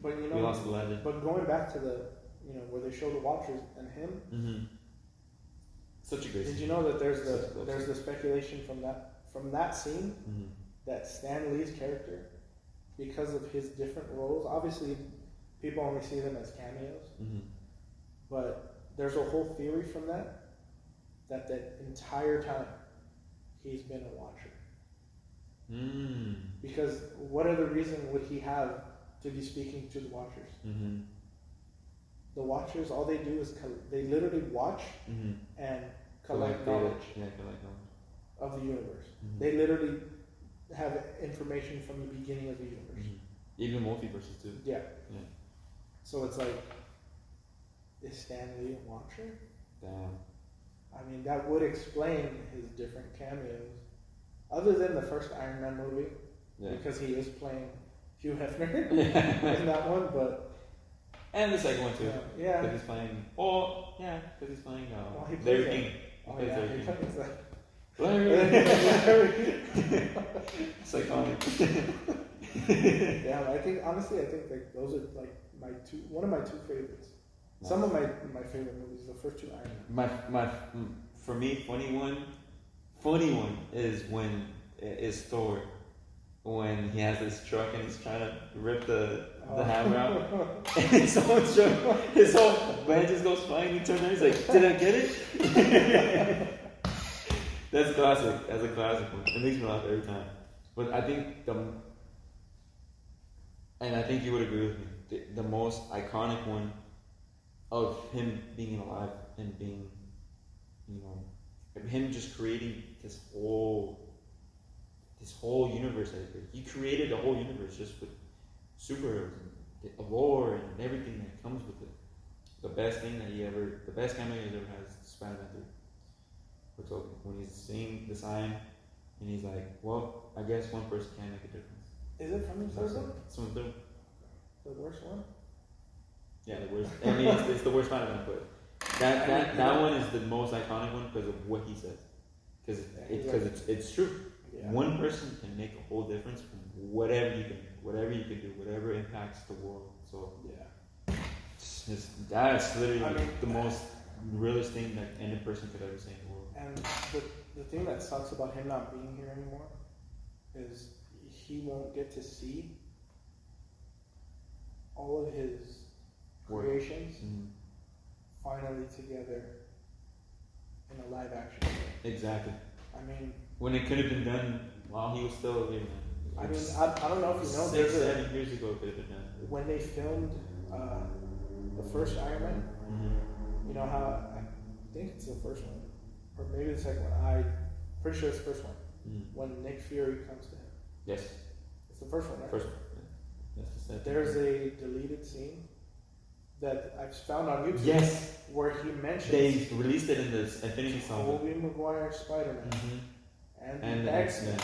But you know,
we lost the legend.
But going back to where they show the Watchers and him,
such a great scene.
Did you know that there's the speculation from that scene that Stan Lee's character, because of his different roles, obviously people only see them as cameos, but there's a whole theory from that the entire time he's been a Watcher. Because what other reason would he have to be speaking to the Watchers? The Watchers, all they do is they literally watch and collect knowledge. Of the universe. They literally have information from the beginning of the universe.
Even multiverses too.
Yeah. So it's like, is Stan Lee a watcher?
Damn.
I mean, that would explain his different cameos. Other than the first Iron Man movie, because he is playing Hugh Hefner in that one, but...
And the second one too.
Yeah.
Because he's playing... Oh, yeah, because he's playing
Larry
King.
Oh, yeah, he plays that.
Larry! It's iconic.
Yeah, I think like those are like one of my two favorites. Nice. Some of my favorite movies, the first two Iron
Man. For me, funny one is Thor, when he has this truck and he's trying to rip the hammer out, and someone's his whole man just goes flying. He turns around, he's like, "Did I get it?" That's classic. That's a classic one. It makes me laugh every time. But I think and I think you would agree with me, the most iconic one of him being alive and being, him just creating this whole universe. He created the whole universe just with superheroes and the lore and everything that comes with it. The best cameo he ever has is Spider-Man 3. We're talking when he's seeing the sign and he's like, well, I guess one person can make a difference.
Is it from the third one?
It's from the third.
The worst one?
Yeah, the worst. I mean, it's the worst Spider-Man, but that one is the most iconic one because of what he says. Because it's true. Yeah. One person can make a whole difference from whatever you can do, whatever impacts the world. So that's literally the most realest thing that any person could ever say in the world.
And the thing that sucks about him not being here anymore is he won't get to see all of his creations finally together in a live action way.
Exactly.
I mean,
when it could have been done while he was still here, man.
I mean, I don't know if you know,
7 years ago it could have been done.
When they filmed the first Iron Man, you know how, I think it's the first one, or maybe the second one, I'm pretty sure it's the first one, when Nick Fury comes to him.
Yes.
It's the first one, right?
First one. That's the second.
There's a deleted scene that I've found on YouTube.
Yes.
Where he mentions...
They released it in this Infinity Saga.
Tobey Maguire Spider-Man. And the X-Men.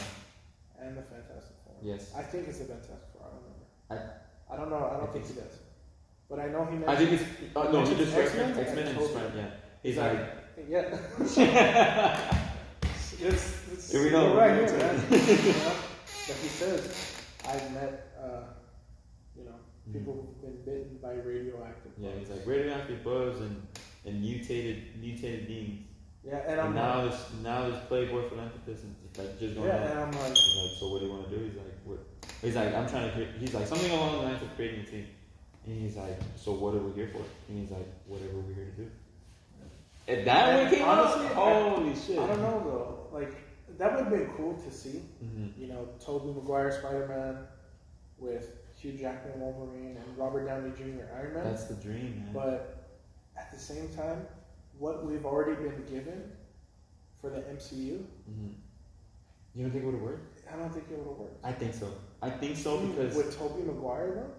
And the Fantastic Four.
Yes.
I think it's the Fantastic Four. I don't remember. I don't know. I don't think he does. But I know he mentions...
I think it's... no, he just X-Men and Spider-Man. Yeah. He's like...
Yeah. it's
here we go.
Right here, man. But he says, I've met... people who've been bitten by radioactive bugs.
Yeah, he's like radioactive bugs and mutated beings.
Yeah, and
now this playboy philanthropist and like just going on.
And I'm like,
he's like, so what do you want to do? He's like, what? He's like, I'm trying to create. He's like something along the lines of creating a team. And he's like, so what are we here for? And he's like, whatever we're here to do. And that one came honestly, holy shit.
I don't know though. Like that would have been cool to see. You know, Tobey Maguire Spider-Man with Hugh Jackman Wolverine and Robert Downey Jr. Iron Man.
That's the dream, man.
But at the same time, what we've already been given for the MCU,
you don't think it would have worked?
I don't think it would have worked.
I think so because
with Tobey Maguire though,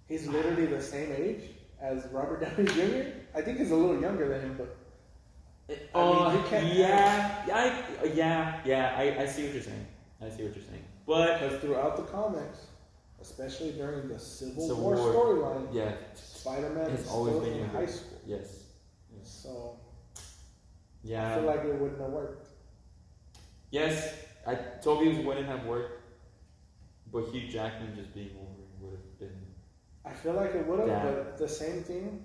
he's literally the same age as Robert Downey Jr. I think he's a little younger than him, but
I see what you're saying. But
because throughout the comics, especially during the Civil War storyline, Spider-Man is always been in high school.
Yes.
So,
yeah,
I feel like it wouldn't have worked.
Yes, Toby's wouldn't have worked, but Hugh Jackman just being Wolverine would have been.
I feel like it would have, but the same thing